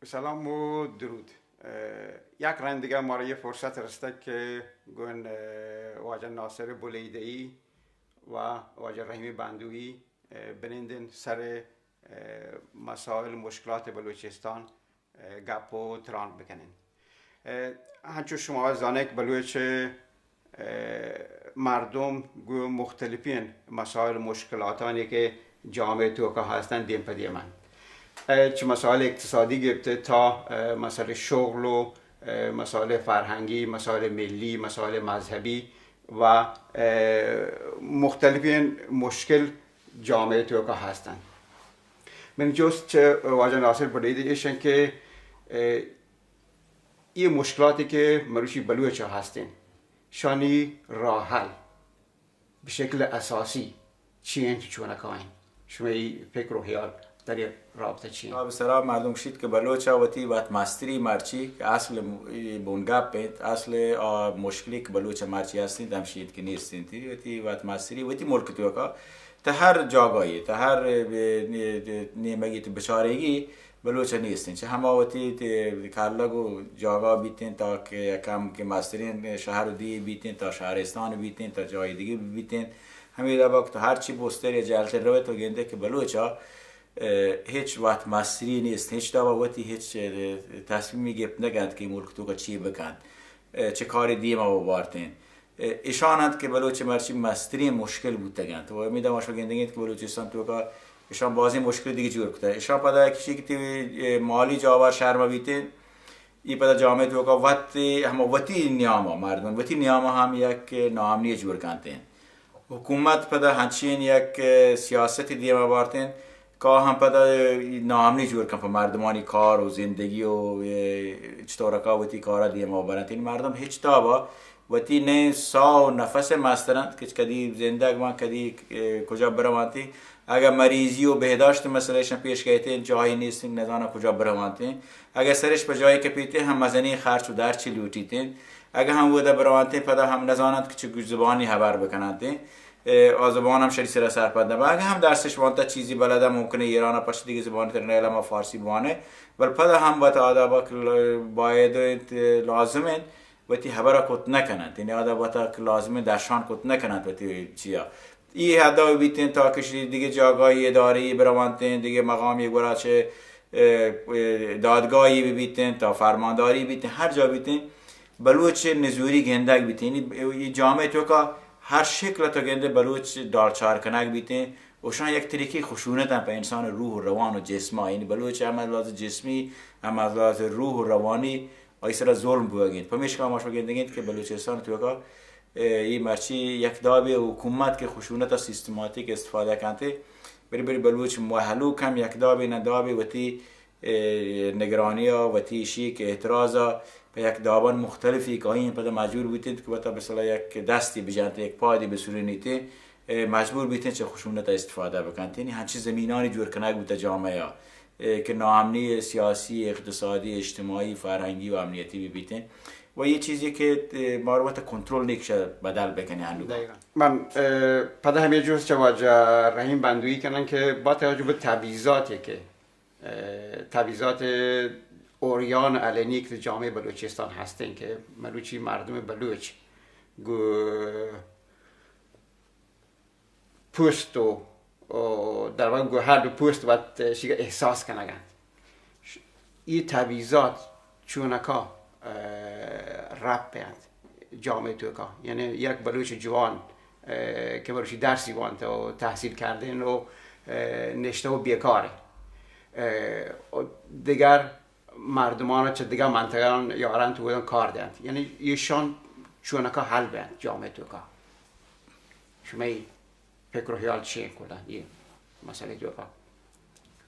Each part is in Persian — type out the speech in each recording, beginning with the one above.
سلام و درود. یک رند دیگه ما را یه فرصت رسته که گوین واجه ناصر بولیده‌ای و واجه رحیم بندوی بنیندن سر مسائل مشکلات بلوچستان گپ و تران بکنین. همچون شما زانه که بلوچ مردم گو مختلفین مسائل مشکلاتانی که جامعه تو که هستن دیم پدی من چه مسائل اقتصادی گرفته تا مسائل شغل و مسائل فرهنگی، مسائل ملی، مسائل مذهبی و مختلفین مشکل جامعه تو که هستن. من جست چه واجه ناصر بودید ایشن که این مشکلاتی که مروشی بلوچ هستین شانی راه حل به شکل اساسی چی چونه کاین شما این فکر و خیال در این رابطه چی؟ بسیار معلوم شد که بلوچ وقتی وقت مستری مرچی که اصل بونگاب بید اصل مشکلی که بلوچ مرچی هستین دمشید که نیستین تی وقت مستری وقتی ملک تو که تا هر جاگایی تا هر نیمگی تو بچارگی بلوچ نیستین چه همه وقتی کارلگو جاگا بیتین تا که کم که مسترین شهر دی بیتین تا شهرستان بیتین تا جای دیگه بیتین همین وقت هر چی بوستر جلت روی تو گنده که بلوچا هیچ وقت مستری نیست هیچ دوا وقتی هیچ تصمیمی گرفت نگند که ملک تو که چی بکند چه کاری دیم او بارتین ایشانند که بلوچ مرچی مستری مشکل بود تگند و میدم آشو گندگید که بلوچستان تو که ایشان بازی مشکل دیگه جور کده ایشان پدا کشی که تی مالی جاور شهر بیتین ای پدا جامعه تو که وقتی هم وقتی نیاما مردم وقتی نیاما هم یک ناامنی جور کندین حکومت پدا هنچین یک سیاست دیم بارتین که هم پدا ناامنی جور کن پر مردمانی کار و زندگی و چطور که وقتی کارا دیم برندین مردم هیچ تابا وقتی نه سا و نفس مسترند که کدی زندگی من کدی کجا برمانتی اگر مریضی و بهداشت مسئلهشون پیش گیتین جایی نیستین ندانه کجا برمانتین اگر سرش به جایی که پیتین هم مزنی خرچ و درچی لوٹیتین اگر هم بوده برمانتین پدا هم نزانند که چه زبانی خبر بکنندین زبان هم شری سر سرپد نبا اگر هم درسش وانتا چیزی بلده ممکنه ایران پش دیگه زبان ترنیل ما فارسی بوانه ولی پدا هم با آدابا باید لازمه وقتی خبر کت نکنند این آدابا لازمه درشان کت نکنند وقتی چیا این هدف بیتین تا کشی دیگه جاگاهی اداری برامانتین دیگه مقامی گراچه دادگاهی بیتین تا فرمانداری بیتین هر جا بیتین بلوچ نزوری گندگ بیتین این جامعه تو که هر شکل تا گنده بلوچ دارچار کنگ بیتین وشان یک طریقی خشونت هم به انسان روح و روان و جسم یعنی بلوچ هم از لحاظ جسمی هم از لحاظ روح و روانی ایسر ظلم بوگید پمیش که هماش بگندگید که بلوچستان تو که این مرچی یک دابه حکومت که خشونت سیستماتیک استفاده کنته بری بلوچ محلو کم یک دابه ندابه وتی نگرانی ها وتی شیک اعتراضا به یک دابان مختلفی که این پدا مجبور بیتید که بتا بسلا یک دستی بجانت یک پادی بسورینیتی مجبور بیتید چه خشونت استفاده بکنید یعنی همچی زمینانی جور کنگ بوده جامعه ها که ناامنی سیاسی اقتصادی اجتماعی فرهنگی و امنیتی بیتید و یه چیزی که ماروات کنترل نکشه بدل بکنه هنوز من پدا هم یه جوز چه واجه رحیم بندویی کنن که با توجه به تبعیضاتی که تبعیضات اوریان علنی که جامعه بلوچستان هستن که ملوچی مردم بلوچ پوست و در واقع هر دو پوست باید شیگه احساس کنگن این تبعیضات چونکا رب بیند جامعه تو که یعنی یک بلوچ جوان که بلوچی درسی وانته و تحصیل کردن و نشته و بیکاره دیگر مردمان چه دیگر منطقه یارن تو بودن کار دهند یعنی ایشان چونکا حل بیند جامعه تو که شما فکر و خیال چیه کلا این مسئله جو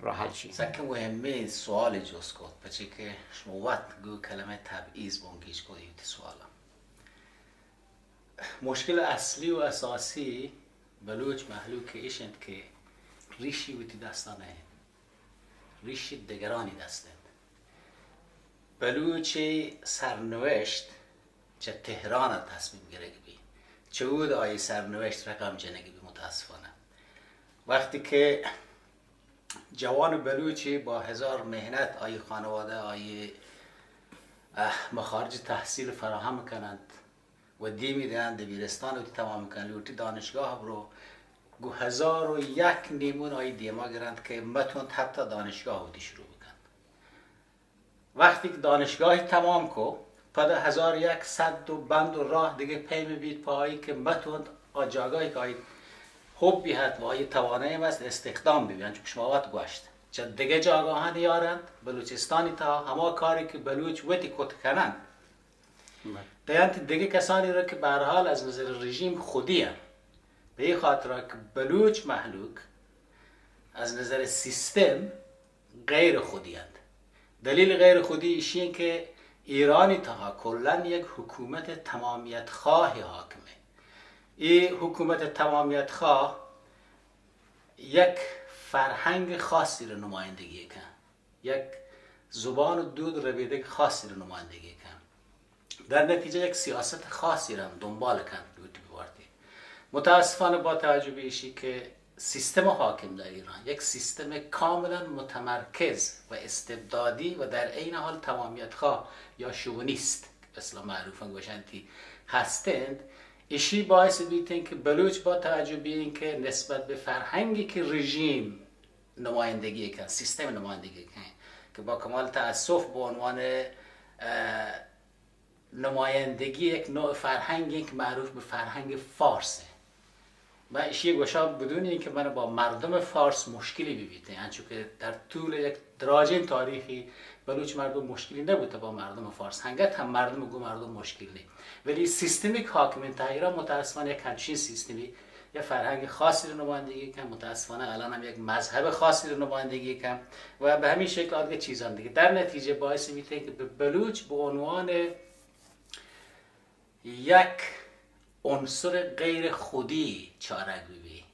راه حل چیه سکه مهمه سوال جز کد پچه که شما وقت گو کلمه تبعیض بانگیش کدید سوالا مشکل اصلی و اساسی بلوچ محلو که ایشند که ریشی ویتی دستانه ریشی دگرانی دستند بلوچ سرنوشت چه تهران تصمیم گرگی بی چه بود آی سرنوشت رقم جنگی بی متاسفانه وقتی که جوان بلوچی با هزار مهنت آی خانواده آی مخارج تحصیل فراهم کنند و دی میدهند دبیرستان رو تمام کنند لوتی دانشگاه برو گو 1001 نیمون آی دیما گرند که متوند حتی دانشگاه رو شروع بکند. وقتی که دانشگاهی تمام کو پد 1100 و بند و راه دیگه پی میبید پایی که متوند جاگاهی که آی خوب بیهد و آی توانایی است استخدام ببینند چون شما وقت گوشت چه دیگه جاگاه نیارند بلوچستانی تا همه کاری که بلوچ وقتی کت کنند دیانت دیگه کسانی را که به هر حال از نظر رژیم خودی هم به این خاطر که بلوچ محلوک از نظر سیستم غیر خودی هست. دلیل غیر خودی ایشین که ایرانی تا کلن یک حکومت تمامیت خواهی حاکمه. این حکومت تمامیت خواه یک فرهنگ خاصی رو نمایندگی کن، یک زبان و دود رویده خاصی رو نمایندگی کن، در نتیجه یک سیاست خاصی رو دنبال کن. متاسفانه با توجه به ایشی که سیستم حاکم در ایران یک سیستم کاملا متمرکز و استبدادی و در عین حال تمامیت خواه یا شوونیست به اصطلاح معروفن گوشنتی هستند، ایشی باعث بیتن که بلوچ با توجه به این که نسبت به فرهنگی که رژیم نمایندگی کن، سیستم نمایندگی کن که با کمال تأسف به عنوان نمایندگی یک نوع فرهنگی که معروف به فرهنگ فارسه و ایشی گوشا بدون اینکه من با مردم فارس مشکلی ببیده، یعنی چون که در طول یک دراجین تاریخی بلوچ مردم مشکلی نبوده با مردم فارس، هنگت هم مردم مشکلی نه، ولی سیستمی که حاکم در ایران متاسفانه یک همچین سیستمی یک فرهنگ خاصی رو نمایندگی کن، متاسفانه الان هم یک مذهب خاصی رو نمایندگی کن و به همین شکل آدگه چیزان دیگه در نتیجه باعث میشه که به بلوچ به عنوان یک عنصر غیر خودی چارک ببی.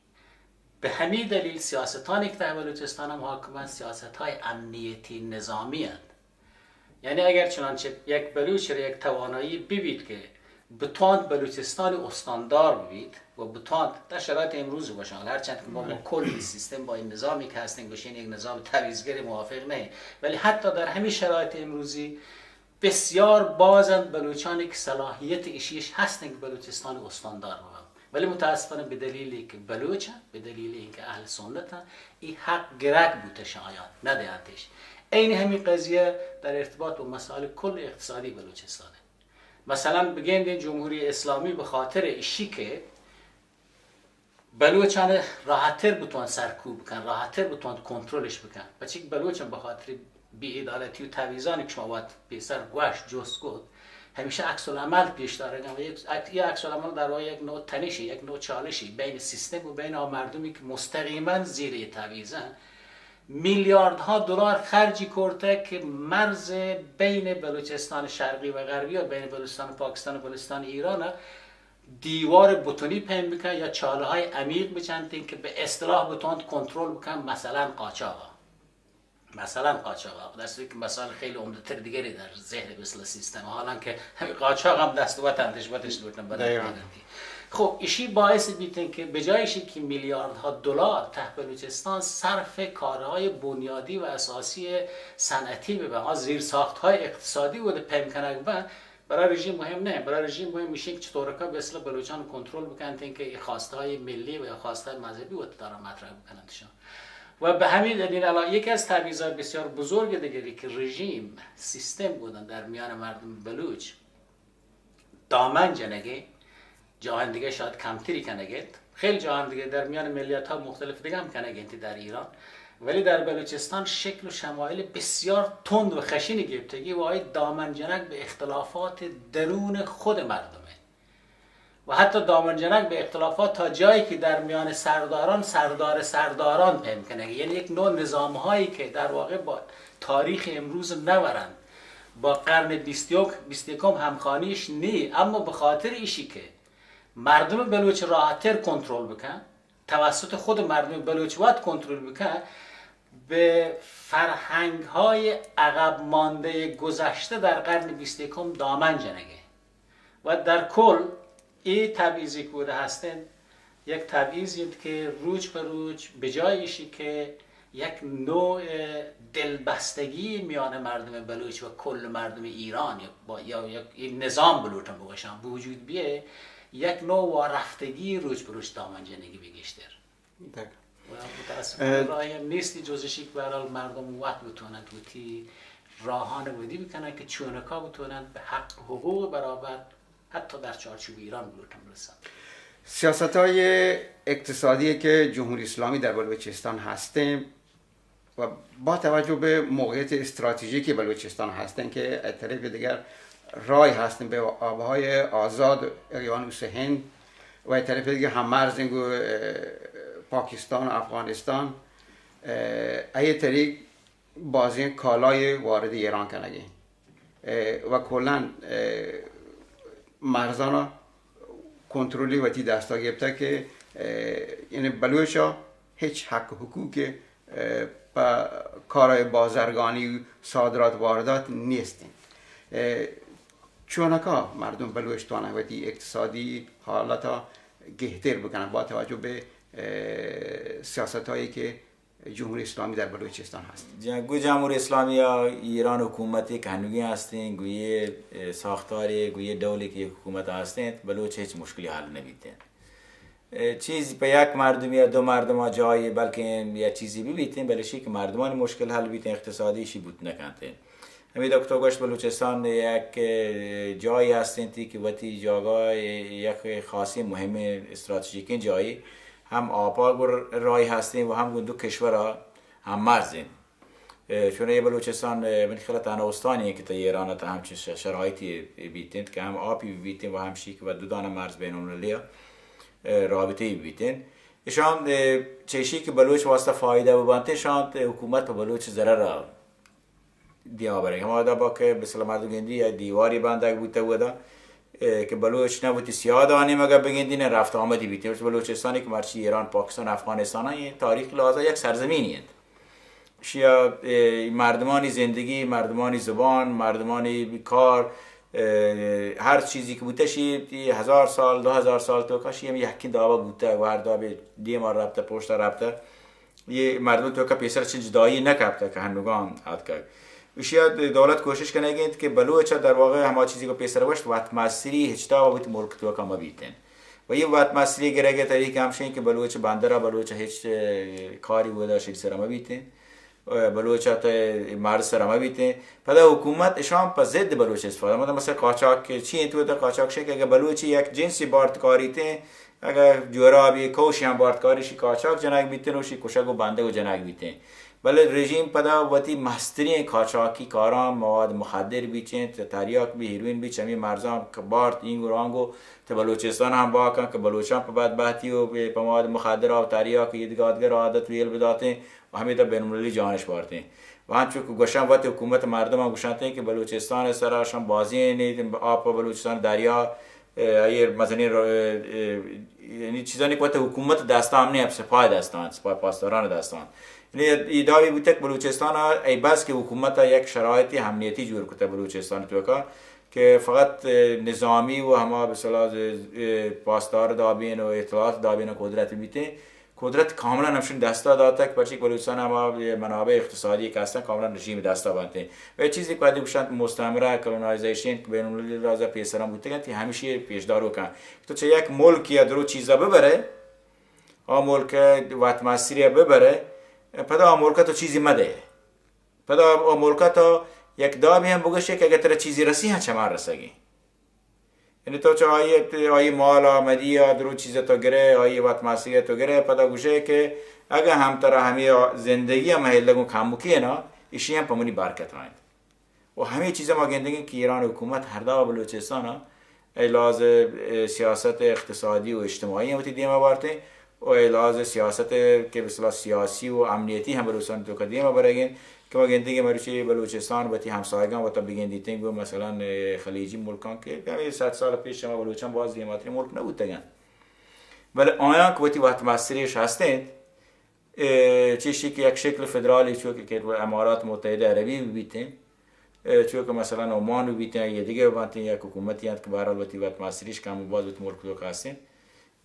به همین دلیل سیاستانی که در بلوچستان هم حاکمند سیاست‌های امنیتی نظامی هستند. یعنی اگر چنانچه یک بلوچ را یک توانایی ببید که بتواند بلوچستان استاندار ببید و بتواند در شرایط امروز باشه، هرچند که ما کل سیستم با این نظامی که هستیم باشین یک نظام تبعیض‌گر موافق نه، ولی حتی در همین شرایط امروزی بسیار بازند بلوچانی که صلاحیت ایشیش هستن که بلوچستان استاندار بودن، ولی متاسفانه به دلیلی که بلوچن، به دلیلی اینکه اهل سنتن، این حق گرگ بوده شایان ندهندش. این همین قضیه در ارتباط با مسائل کل اقتصادی بلوچستانه. مثلا بگیم جمهوری اسلامی به خاطر ایشی که بلوچان راحت‌تر بتوان سرکوب بکن، راحت‌تر بتوان کنترلش بکن، بچه که بلوچان به خاطر بی‌عدالتی و تبعیضانی که شما باید پیسر گوشت جست گفت همیشه عکس العمل پیش داره و یک عکس العمل در واقع یک نوع تنشی، یک نوع چالشی بین سیستم و بین مردمی که مستقیما زیر تبعیضن. میلیاردها دلار خرجی کرده که مرز بین بلوچستان شرقی و غربی و بین بلوچستان پاکستان و بلوچستان ایران دیوار بتونی پهن بکن یا چاله های عمیق بچندین که به اصطلاح بتوان کنترل بکن، مثلا قاچاق در صورتی که مسائل خیلی عمده‌تر دیگری در ذهن مثل سیستم، حالا که همین قاچاق هم دست و تندش لوتن بدن. خب ایشی باعث بیتن که به جایشی که میلیاردها دلار ته بلوچستان صرف کارهای بنیادی و اساسی صنعتی به زیرساخت‌های اقتصادی بوده پمکنه، برای رژیم مهم نه. برای رژیم مهم میشه که چطور که به اصطلاح بلوچان کنترل بکنن که خواستهای ملی و خواستهای مذهبی و دارن مطرح بکننشون. و به همین دلیل الان یکی از تبعیض‌های بسیار بزرگ دیگری که رژیم سیستم بودن در میان مردم بلوچ دامن جنگه، جهان دیگه شاید کمتری کنگید، خیلی جهان دیگه در میان ملیت‌ها مختلف دیگه هم کنگید در ایران، ولی در بلوچستان شکل و شمایل بسیار تند و خشنی گرفتگی و دامن جنگ به اختلافات درون خود مردمه و حتی دامن جنگ به اختلافات تا جایی که در میان سرداران پهم کنه، یعنی یک نوع نظام‌هایی که در واقع با تاریخ امروز نورند، با قرن 21 همخوانیش نی، اما به خاطر ایشی که مردم بلوچ راحت‌تر کنترل بکن، توسط خود مردم بلوچ وقت کنترل بکن، به فرهنگ‌های عقب مانده گذشته در قرن 21 دامن جنگه و در کل این تبعیضی که بوده هستند یک تبعیضی که روز به روز به جای ایشی که یک نوع دلبستگی میان مردم بلوچ و کل مردم ایران یا یک نظام بلوچ هم باشم وجود بیه، یک نوع وارفتگی روز به روز دامن جنگی بگیشتر و متاسفانه راهی نیستی جزشی که برای مردم وقت بتونن توتی راهان ودی بکنن که چونکا بتونن به حق حقوق برابر حتی در چارچوب ایران بلوچ هم رسن. سیاست‌های اقتصادی که جمهوری اسلامی در بلوچستان هستیم و با توجه به موقعیت استراتژیکی بلوچستان هستیم که از طرف دیگر رای هستیم به آبهای آزاد اقیانوس هند و از طرف دیگر هم مرزنگ پاکستان و افغانستان ای طریق بازی کالای وارد ایران کنگی و کلا مرزانا کنترلی و تی دستا گرفته که یعنی بلوچا هیچ حق حقوق با کارهای بازرگانی صادرات واردات نیستین. چونکا مردم بلوچ توانه و تی اقتصادی حالتا گهتر بکنن با توجه به سیاست هایی که جمهوری اسلامی در بلوچستان هست. گوی جمهوری اسلامی یا ایران حکومتی که هنوی هستین گوی ساختاری گوی دولی که حکومت هستین بلوچ هیچ مشکلی حل نمیدین. چیزی به یک مردم یا دو مردم ها جایی بلکه یا چیزی ببیتین بلشی که مردمان مشکل حل بیتین اقتصادیشی بود نکنتین. همین دکتر گوشت بلوچستان یک جایی هستین که وقتی جاگاه یک خاصی مهم استراتژیکی جایی هم آبا رای هستیم و هم دو کشور هم مرزین. چون یه بلوچستان من خیلی تنها استانیه که تا ایران تا همچین شرایطی بیتند که هم آبی بیتند و هم شیک و دو دانه مرز بین المللی رابطه بیتند. ایشان چیشی که بلوچ واسطه فایده ببانته شان حکومت به بلوچ ضرر را دیا برای ما دا با که مثلا مردم گندی دیواری بنده بوده بوده که بلوچ نبودی سیاه دانی مگه بگیندین رفت آمدی بیتیم بلوچستانی که مرچی ایران پاکستان افغانستان این تاریخ لازم یک سرزمینی هست شیا مردمانی زندگی مردمانی زبان مردمانی کار هر چیزی که بوده شی 1000 سال 2000 سال تو کاشی هم یکی داوا بوده و هر داوی دیمار رابطه پشت رابطه یه مردم تو که پیسر چه جدایی نکرده که هنوگان عاد کرد وشیا دولت کوشش کنه که بلوچ در واقع همه چیزی که پیسر باشه وقت مسری هیچتا و ملک تو که ما بیتن و یه وقت مسری گرگه طریق همشین که بلوچ بندر بلوچ هیچ کاری بوده شیل سر ما بیتن بلوچ تا مرز سر ما بیتن پدا حکومت اشام په ضد بلوچ استفاده مثلا قاچاق چی تو تا قاچاق شه که بلوچ یک جنسی باردکاری ته اگر جورابی کوشی هم باردکاری شی قاچاق جنگ بیتن و شی کوشک و بنده و جنگ بیتن بله رژیم پدا وقتی مستری قاچاقی کاران مواد مخدر بیچن تریاک بی هیروین بی چمی مرزان که بارت اینگو رانگو تا بلوچستان هم باکن که بلوچان په بدبختی و په مواد مخدر و تریاک یدگادگر عادت ویل بداته و همین تا بین المللی جانش بارته و همچون که گوشن وقتی حکومت مردم هم گوشنته که بلوچستان سراشان بازی نید آب بلوچستان دریا ایر مثلا یعنی چیزانی که حکومت دستان نه سپاه دستان سپاه پاسداران دستان یعنی داوی بوده که بلوچستان ای بس که حکومت یک شرایطی امنیتی جور کرده بلوچستان که فقط نظامی و همه به صلاح پاسدار دابین و اطلاعات دابین و قدرت بیته قدرت کاملا همشون دستا داده که برچه بلوچستان همه منابع اقتصادی که هستن کاملا رژیم دستا بنده و چیزی که باید بشند مستعمره کلونایزیشن که بین المللی رازه پیسران بوده که همیشه پیشدارو کن تو چه یک ملک یا درو چیزا ببره ملک وقت مسیری ببره پدا ملکا تو چیزی مده پدا ملکا تو یک دابی هم بگشه که اگر تر چیزی رسی ها چه من رسگی یعنی تو چه آیه مال آمدی یا درو چیز تو گره آیه وقت مسیری تو گره پدا گوشه که اگر هم تر همی زندگی هم هیلگون کمو که نا ایشی هم پمونی برکت هایند و همه چیز ما گندگیم که ایران حکومت هر دا بلوچستان ایلاز سیاست اقتصادی و اجتماعی هم دیمه بارته و ایلاز سیاست که بسیار سیاسی و امنیتی هم بلوچستان تو قدیمه برگین که ما گندگی مروچی بلوچستان و تی همسایگان و تا بگندیتن گو مثلا خلیجی ملکان که همین 100 سال پیش ما بلوچستان باز دیماتری ملک نبود تگن ولی آیان که وقت مسیریش هستند چیزی که یک شکل فدرالی چون که امارات متحده عربی بیتن چون که مثلا عمان بیتن یا دیگه بانتن یک حکومتی هست که برای وقت مسیریش کم باز وقت ملک تو هستند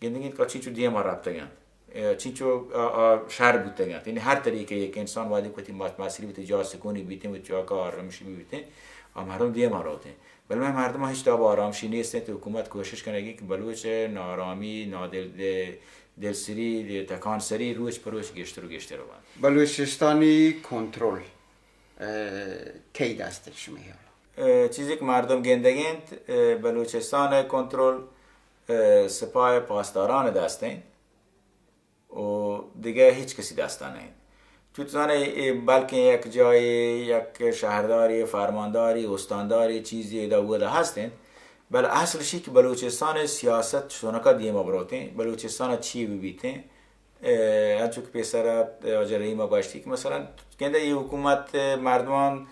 گندگی که چی چو دیگه ما رابطه گند چیچو شهر بوده یعنی هر طریقه یک انسان وادی کوتی ماسری بیت جا سکونی بیتیم و جا کار آرامشی بیتیم و مردم دیگه ماراته ولی مردم هیچ تا با آرامشی نیستن تو حکومت کوشش کنه که بلوچ نارامی نادل دلسری تکان سری روش پروش گشتر و گشتر بند بلوچستانی کنترل کی دستش میاد چیزی که مردم گندگند بلوچستان کنترل سپاه پاسداران دستن و دیگه هیچ کسی دستان نیست تو تانه بلکه یک جای یک شهرداری فرمانداری استانداری چیزی داوده هستند بل اصلشی که بلوچستان سیاست شونکا دیما بروتین بلوچستان چی ببیتین هرچو که پیسر آجرهی ما باشتی که مثلا کنده ای حکومت مردمان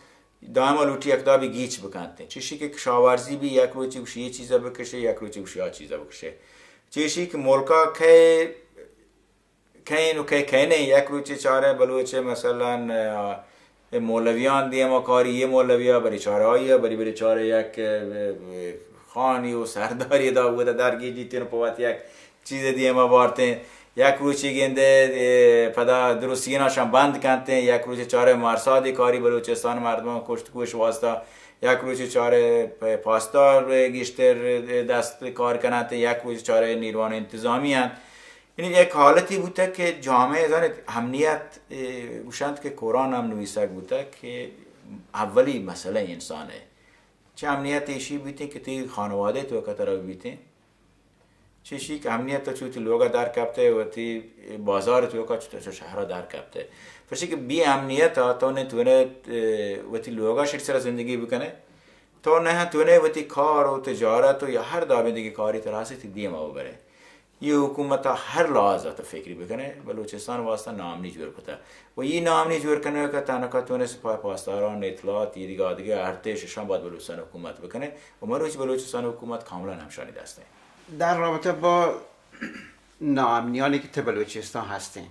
دائما لوٹی اقدابی گیچ بکنته چیشی که کشاورزی بی یک روچی گوشی یه چیزا بکشه یک روچی گوشی ها چیزا بکشه چیشی که ملکا که کین و که نه یک روچی چاره بلوچه مثلا مولویان دیما کاری یه مولویا بری چاره هایی بری چاره یک خانی و سرداری دا بوده درگی جیتین و پوات یک چیز دیما بارتین یک روچی گنده پدا درستگیناشان بند کنتین یک روچی چاره مرسادی کاری بلوچستان مردمان کشت کوش واسطه یک روچی چاره پاسدار گشتر دست کار کنند یک روچی چاره نیروان انتظامی هست یعنی یک حالتی بوده که جامعه زن امنیت گوشند که قرآن هم نویسک بوده که اولی مسئله انسانه چه امنیت ایشی بیتین که تی خانواده تو کتر بیتین چیشی که امنیت تو چوتی لوگا در کبته و تی بازار تو کا چوتی شهر در کبته فرشی که بی امنیت ها تو نتونه و تی لوگا شکل زندگی بکنه تو نه تونه و تی کار و تجارت و یا هر دابندگی کاری تراسی تی دیما ببره یہ حکومت هر لحاظات فکری بکنه بلوچستان واسطه نامنی جور کتا و یہ نامنی جور کنه که تنها تونه سپاه پاسداران اطلاعات دیگه ارتششان باید بلوچستان حکومت بکنه و ما روچ بلوچستان حکومت کاملا همشانی دسته در رابطه با ناامنیانی که تو بلوچستان هستین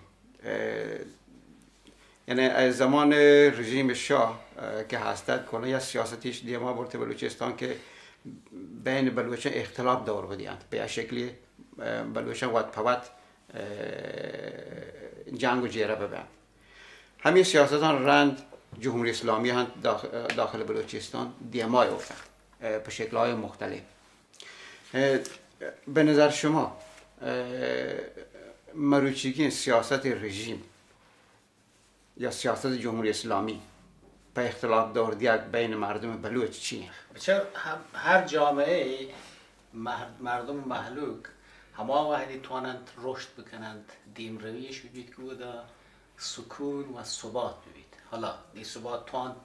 یعنی از زمان رژیم شاه که هستد کنه یا سیاستیش دیما برده بلوچستان که بین بلوچان اختلاف دور بدیند به شکلی بلوچان وقت پوت جنگ و جیره ببین همین سیاستان رند جمهوری اسلامی هم داخل بلوچستان دیمای افتاد به شکل‌های مختلف به نظر شما مروچگی سیاست رژیم یا سیاست جمهوری اسلامی به اختلاف دور دیگر بین مردم بلوچ چیه؟ چرا هر جامعه مردم محلوک همه وحدی توانند رشد بکنند دیم رویش ببید که بودا سکون و ثبات ببید حالا این ثبات توان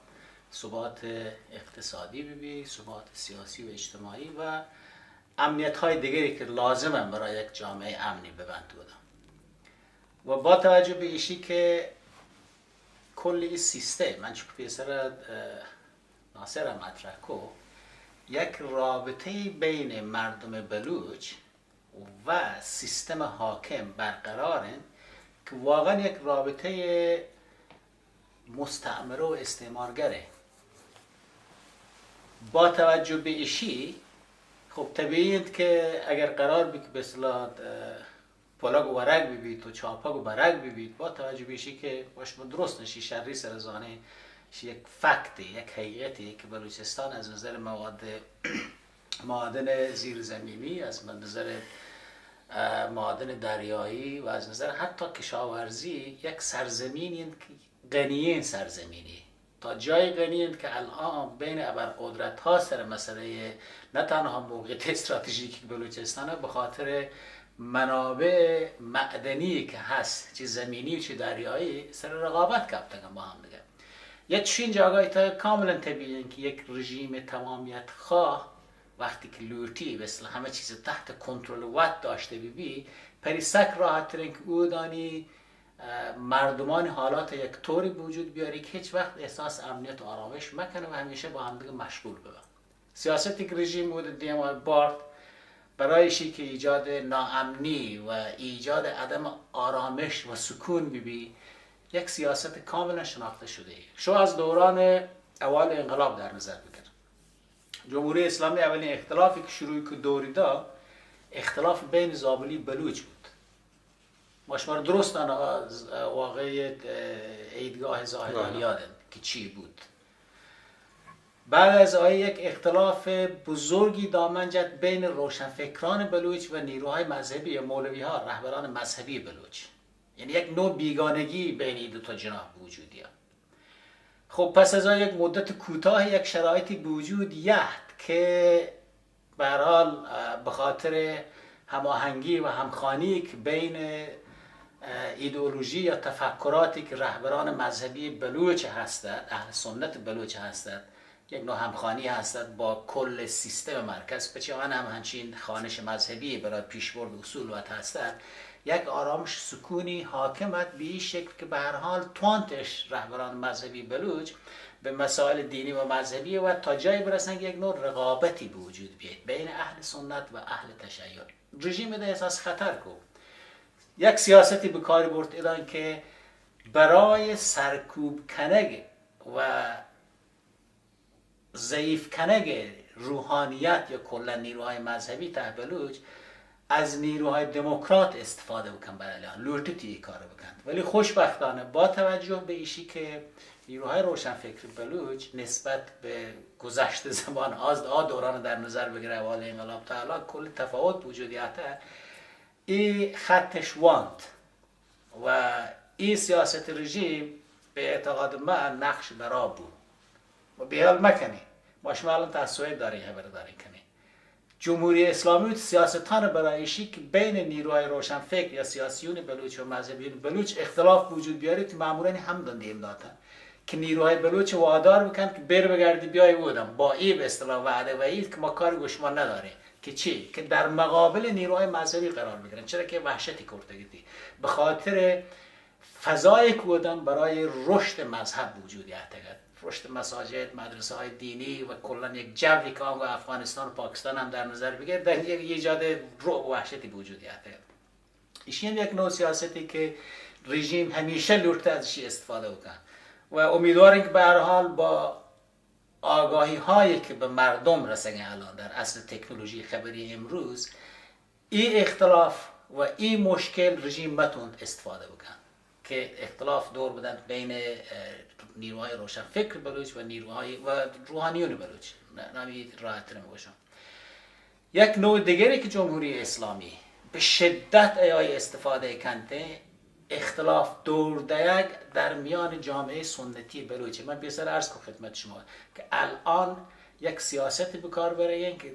ثبات اقتصادی ببید ثبات سیاسی و اجتماعی و امنیت های دیگری که لازمه برای یک جامعه امنی ببند بودا و با توجه به ایشی که کل این سیستم من چون پیسر ناصر مطرح کو یک رابطه بین مردم بلوچ و سیستم حاکم برقرارن که واقعا یک رابطه مستعمره و استعمارگره با توجه به ایشی خب طبیعیه که اگر قرار بی که به اصطلاح پلاک و برگ ببید و چاپاک و برگ ببید با توجه به ایشی که باش درست نشی شری سرزانه یک فکتی یک حقیقتی که بلوچستان از نظر معادن زیرزمینی از نظر معادن دریایی و از نظر حتی کشاورزی یک سرزمینی غنیین سرزمینی تا جای غنیین که الان بین ابرقدرت ها سر مسئله نه تنها موقعیت استراتژیکی بلوچستان به خاطر منابع معدنی که هست چه زمینی و چه دریایی سر رقابت کردن با هم دیگه یه چین جاگاهی تا کاملا طبیعیه که یک رژیم تمامیت خواه وقتی که لورتی مثل همه چیز تحت کنترل وقت داشته بی پریسک راحت ترین که او دانی مردمان حالات یک طوری وجود بیاری که هیچ وقت احساس امنیت و آرامش مکنه و همیشه با هم دیگه مشغول ببن سیاستی که رژیم بود دیما بارد برایشی که ایجاد ناامنی و ایجاد عدم آرامش و سکون بی یک سیاست کاملا شناخته شده شو از دوران اول انقلاب در نظر بگیر جمهوری اسلامی اولین اختلافی که شروعی که دوری دا اختلاف بین زابلی بلوچ بود ماشمار درست واقعی ایدگاه زاهدان یادم که چی بود. بعد از یک اختلاف بزرگی دامن زد بین روشنفکران بلوچ و نیروهای مذهبی یا مولوی ها، رهبران مذهبی بلوچ. یعنی یک نوع بیگانگی بین این دو تا جناح وجودی ها. خب پس از یک مدت کوتاه یک شرایطی وجود یافت که به هر حال به خاطر هماهنگی و همخوانی که بین ایدئولوژی یا تفکراتی که رهبران مذهبی بلوچ هستند، اهل سنت بلوچ هستند، یک نوع همخوانی هستند با کل سیستم مرکز، بچه‌ان هم همچین خوانش مذهبی برای پیشبرد اصول و هستند، یک آرامش سکونی حاکمت به این شکل که به هر حال توانتش رهبران مذهبی بلوچ به مسائل دینی و مذهبی و تا جایی برسن که یک نوع رقابتی به وجود بیاد بین اهل سنت و اهل تشیع. رژیم ده احساس خطر کو یک سیاستی به کار برد ایران که برای سرکوب کنگ و ضعیف کنگ روحانیت یا کلا نیروهای مذهبی ته بلوچ از نیروهای دموکرات استفاده بکن برای لورتیتی کارو بکن. ولی خوشبختانه با توجه به ایشی که نیروهای روشنفکر بلوچ نسبت به گذشته زمان از دوران در نظر بگیره اول انقلاب تا الان کل تفاوت وجودیاته، این خطش واند و این سیاست رژیم به اعتقاد من نقش برا بود و بیال مکنی باش ما الان تحصیل داری خبر داری کنی. جمهوری اسلامی سیاستان برایشی که بین نیروهای روشنفکر یا سیاسیون بلوچ و مذهبیون بلوچ اختلاف وجود بیاره که معمولا هم دادیم دادن که نیروهای بلوچ وادار بکن که بگردی بیای بودم با این به اصطلاح وعده و اید که ما کار گوشمان نداره که چی؟ که در مقابل نیروهای مذهبی قرار بگیرن. چرا که وحشتی کردگیتی به خاطر فضای کودن برای رشد مذهب وجودی اعتقاد، رشد مساجد، مدرسه های دینی و کلا یک جوی که آنگاه افغانستان و پاکستان هم در نظر بگیر در یک ایجاد رعب و وحشتی وجودی اعتقاد. ایشین یک نوع سیاستی که رژیم همیشه لورته ازش استفاده بکن و امیدواریم که به هر حال با آگاهی هایی که به مردم رسیده الان در اصل تکنولوژی خبری امروز این اختلاف و این مشکل رژیم بتوند استفاده بکن که اختلاف دور بدن بین نیروهای روشنفکر بلوچ و نیروهای و روحانیون بلوچ. نمی راحت نمیگوشم. یک نوع دیگری که جمهوری اسلامی به شدت ایای استفاده کنده اختلاف دور در میان جامعه سنتی بلوچ. من بیشتر عرض کنم خدمت شما که الان یک سیاست به کار برای که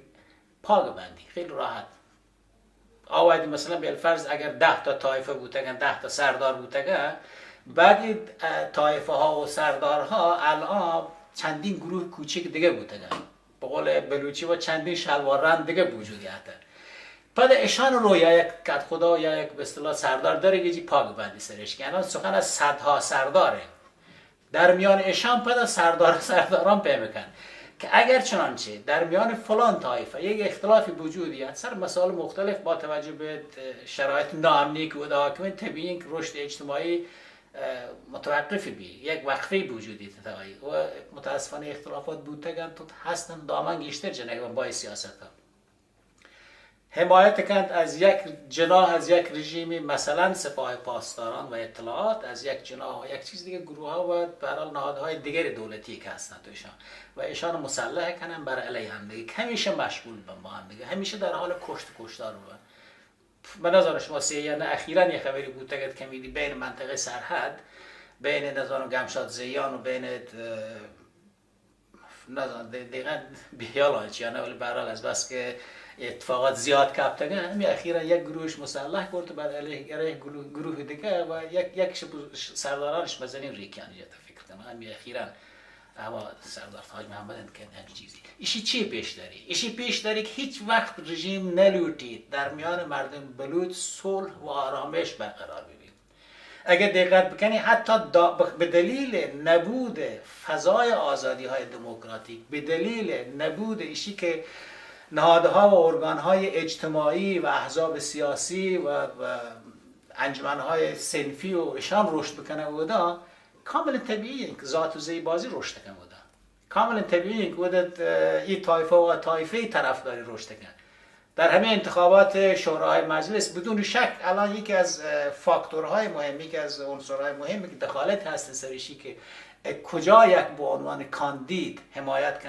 پاگ بندی خیلی راحت آوردی مثلا بالفرض اگر 10 تا طایفه بودن 10 تا سردار بودن بعد طایفه ها و سردارها الان چندین گروه کوچیک دیگه بودن به قول بلوچی و چندین شلوار رند دیگه وجودی هست. بعد ایشان رو یا یک کد خدا یا یک به اصطلاح سردار داره که پاگ بندی سرش که الان سخن از صدها سرداره در میان ایشان پدا سرداران پیمکن که اگر چنانچه در میان فلان طایفه یک اختلافی وجودی هست سر مسائل مختلف با توجه به شرایط ناامنی که بوده حاکمه طبیعی که رشد اجتماعی متوقفی بی یک وقفه وجودی تتایی و متاسفانه اختلافات بودتگن تو هستن دامن گیشتر جنگن با سیاست ها حمایت کند از یک جناح از یک رژیمی مثلا سپاه پاسداران و اطلاعات، از یک جناح و یک چیز دیگه گروه ها و برای نهادهای دیگر دولتی که هستند توشان و ایشان مسلح کنن بر علیه هم دیگه همیشه مشغول به هم دیگه همیشه در حال کشتار بودن. به نظر شما سیانه اخیراً یه خبری بود تگت کمیدی بین منطقه سرحد بین نظام گمشاد زیان و بین نظام دیگه بیال چیانه ولی برحال از بس که اتفاقات زیاد کپتگه همی اخیراً یک گروهش مسلح کرد بعد علیه گروه دیگه و یک سردارانش مثلا ریکیانی جت فکر کنم همی اخیراً اما سردار حاج محمد اند همین چیزی ایشی چی پیش داری؟ ایشی پیش داری که هیچ وقت رژیم نلوٹید در میان مردم بلوچ صلح و آرامش برقرار ببین. اگر دقت بکنی حتی به دلیل نبود فضای آزادی های دموکراتیک به دلیل نبود ایشی که نهادها و ارگانهای اجتماعی و احزاب سیاسی و انجمنهای صنفی و ایشان رشد بکنه بودا کاملا طبیعیه که ذات و زی بازی رشد کنه بودا کاملا طبیعیه که بودا این طایفه و طایفه طرفداری رشد کنه در همه انتخابات شورای مجلس بدون شک الان یکی از فاکتورهای مهم، یکی از عنصرهای مهمی که دخالت هست سرشی که کجا یک به عنوان کاندید حمایت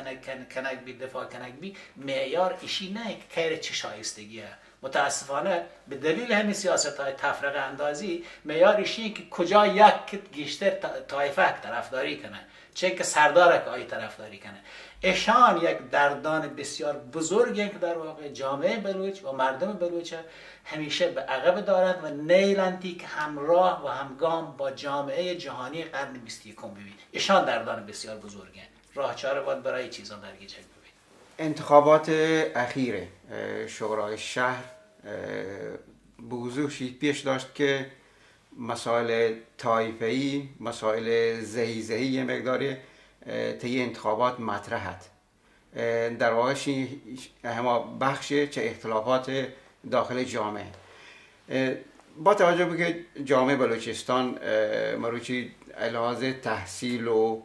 کنک بی دفاع کنک بی معیار ایشی نه که چه شایستگیه. متاسفانه به دلیل همین سیاست های تفرقه اندازی معیار ایشی که کجا یک گیشتر طایفه طرفداری کنه، چه که سردار که آی طرفداری کنه. ایشان یک دردان بسیار بزرگی که در واقع جامعه بلوچ و مردم بلوچ همیشه به عقب دارند و نیلندی که همراه و همگام با جامعه جهانی قرن 21 ببین. ایشان دردان بسیار بزرگی هستند. راه چاره باید برای چیزان در گیچک ببین. انتخابات اخیر شورای شهر به وضوح پیش داشت که مسائل طایفه‌ای، مسائل زهی یه مقداری طی انتخابات مطرحت. در واقع همه بخش چه اختلافات داخل جامعه. با توجه به که جامعه بلوچستان مروچی لحاظ تحصیل و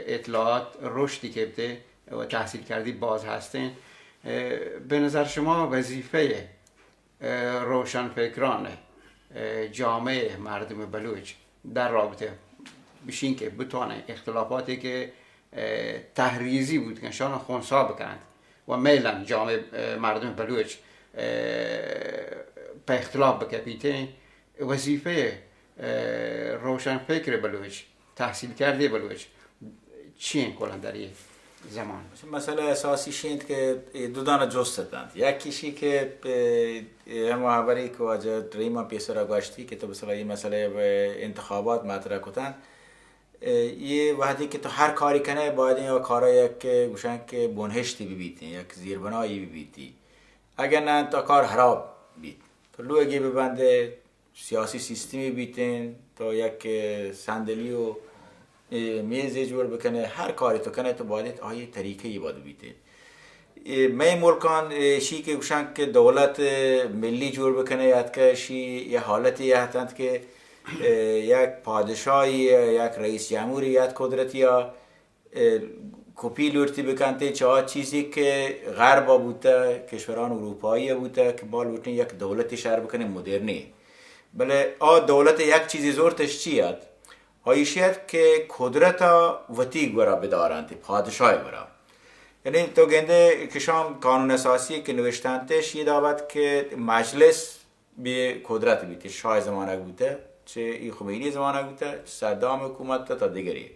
اطلاعات رشدی که بده و تحصیل کردی باز هستین، به نظر شما وظیفه روشنفکران جامعه مردم بلوچ در رابطه بشین که بتونه اختلافاتی که تحریزی بود که شان خونسا بکنند و میلن جامعه مردم بلوچ به اختلاف بکپیته، وظیفه روشنفکر بلوچ تحصیل کرده بلوچ چی کلن در یک زمان؟ مسئله اساسی شیند که دو دانه جستند. یکیشی که هم خبری که واجه ریما پیسر گاشتی که تو مثلا این مسئله انتخابات مطرح کردن، یه وقتی که تو هر کاری کنه باید این کارایی که گوشن که بنهشتی ببیتی، یک زیربنایی ببیتی. اگر نه تا کار خراب بید تو لوگی ببنده سیاسی سیستمی بیتین تو یک صندلی و میزی جور بکنه، هر کاری تو کنه تو باید آیه طریقی باید بیتین. می ملکان شی که گوشن که دولت ملی جور بکنه یاد که شی یه حالتی هستند که یک پادشاهی یک رئیس جمهوری یک قدرتی یا کپی لورتی بکنته چه چیزی که غرب بوده، کشوران اروپایی بوده که با لورتن یک دولتی شهر بکنه مدرنی. بله دولت یک چیزی زورتش چیاد؟ آیشیت که قدرت وطی گورا بدارند، پادشاهی گورا. یعنی تو گنده کشام قانون اساسی که نوشتنتش یه دعوت که مجلس به قدرت بیتی، شاه زمانه بوده، چه ای خمینی زمانه بوده، صدام حکومت تا دیگری.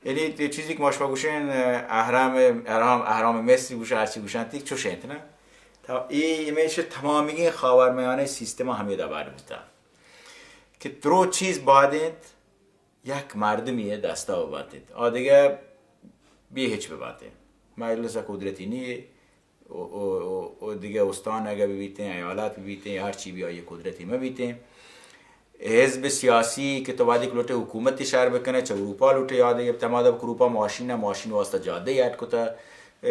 یعنی چیزی که ماشوا گوشن اهرام مصری گوشه هرچی گوشن تیک چو شنت نه تا این میشه تمامی خاورمیانه سیستم همه دبر بوده که درو چیز بادند یک مردمیه دستا ببندید دیگه بی هیچ ببنده مجلس قدرتی نیه و دیگه استان اگه ببیتین ایالات ببیتین هر چی بیایی قدرتی مبیتین. حزب سیاسی که تو باید یک لوटे حکومتی شهر بکنه چه اروپا لوटे یاده ابتماده بک اروپا ماشین واسطه جاده یاد کتا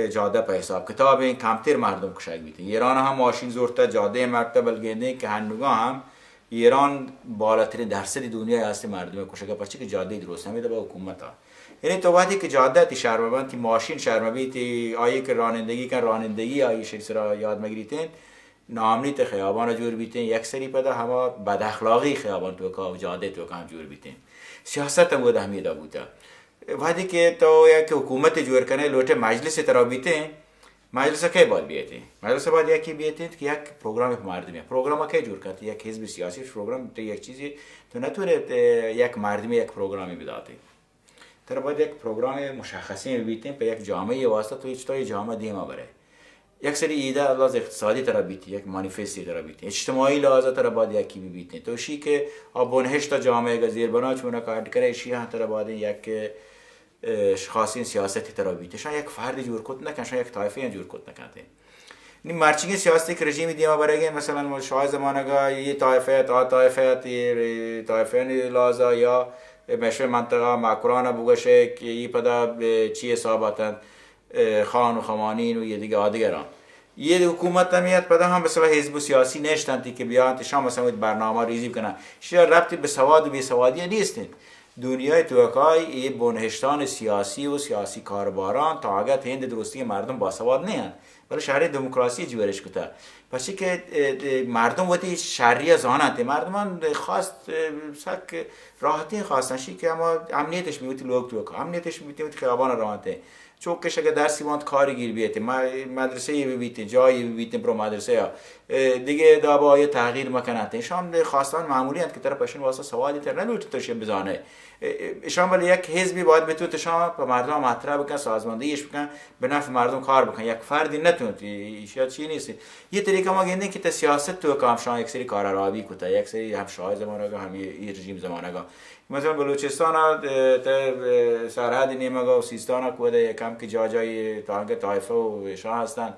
جاده په حساب کتاب این کمتر مردم کشک بیتین. ایران هم ماشین زورته جاده مرتبه گنده که هنوگا هم ایران بالاترین درصد دنیا هست مردم کشک پرچه که جاده درست نمیده با حکومت ها. یعنی تو وقتی که جاده تی شهر ببند تی ماشین شهر مبیتی آیه که رانندگی کن رانندگی آیه شیرسرا یاد مگریتین نامنیت خیابان جور بیتین یک سری پدا همه بد اخلاقی خیابان تو که جاده تو که هم جور بیتین. سیاست هم بود همیده بوده. وقتی که تو یک حکومت جور کنه لوटे مجلس ترا بیتین مجلس کی باید بیاتی؟ مجلس باید یکی بیاتی که یک پروگرام مردمی پروگرام کی جور کرد یک حزب سیاسی پروگرام تو یک چیزی تو نتونه یک مردمی یک پروگرامی بداتی. ترا باید یک پروگرام مشخصی بیتین به یک جامعه واسطه تو هیچ توی جامعه دیما بره. یک سری ایده لازم اقتصادی ترا بیتی یک مانیفستی ترا بیتی اجتماعی لازم ترا باید یکی بیتی تو شی که آبونهشت جامعه گذیر بنا چونه کار کنه شی هم ترا باید یک خاصی سیاستی ترا بیتی شان یک فرد جور کت نکن شان یک طایفه جور کت نکنه این مارچینگ سیاسی که رژیم دیما برای مثلا شاه زمانگا یه طایفه لازم یا مشه منطقه ماکران بوگشه که یه پدا چی حساباتن خان و خمانین و یه دیگه آدگران یه حکومت میاد پدا هم مثلا حزب سیاسی نشتن که بیان شام مثلا برنامه ریزی کنن شیا ربطی به سواد و بی سوادی نیستن دنیای توکای یه بنهشتان سیاسی و سیاسی کارباران تا اگه هند درستی مردم باسواد نیان ولی شهر دموکراسی جوارش کتا پس که مردم وقتی شهری از آنند مردمان خواست سک راحتی خواستن شی که اما امنیتش میوتی لوگ توکا امنیتش میوتی خیابان راحته چوکش اگه درسی وانت کاری گیر بیته مدرسه ببیتین جایی ببیتین برو مدرسه ها دیگه دابای تغییر مکنند شان خواستان معمولی هست که طرف پشن واسه سوادی تر نمیتونه تشه بزانه شان ولی یک حزبی باید بتونه شان به مردم مطرح بکن سازماندهیش بکن به نفع مردم کار بکن یک فردی نتونه ایشیا چی نیست یه طریقه ما گفتیم که سیاست تو کام شان یک سری کار عربی کوتا یک سری هم شاه زمانه هم این رژیم زمانه مثلا بلوچستان سرحد نیمگا و سیستان کوده یکم که جای طایفه و شاه هستن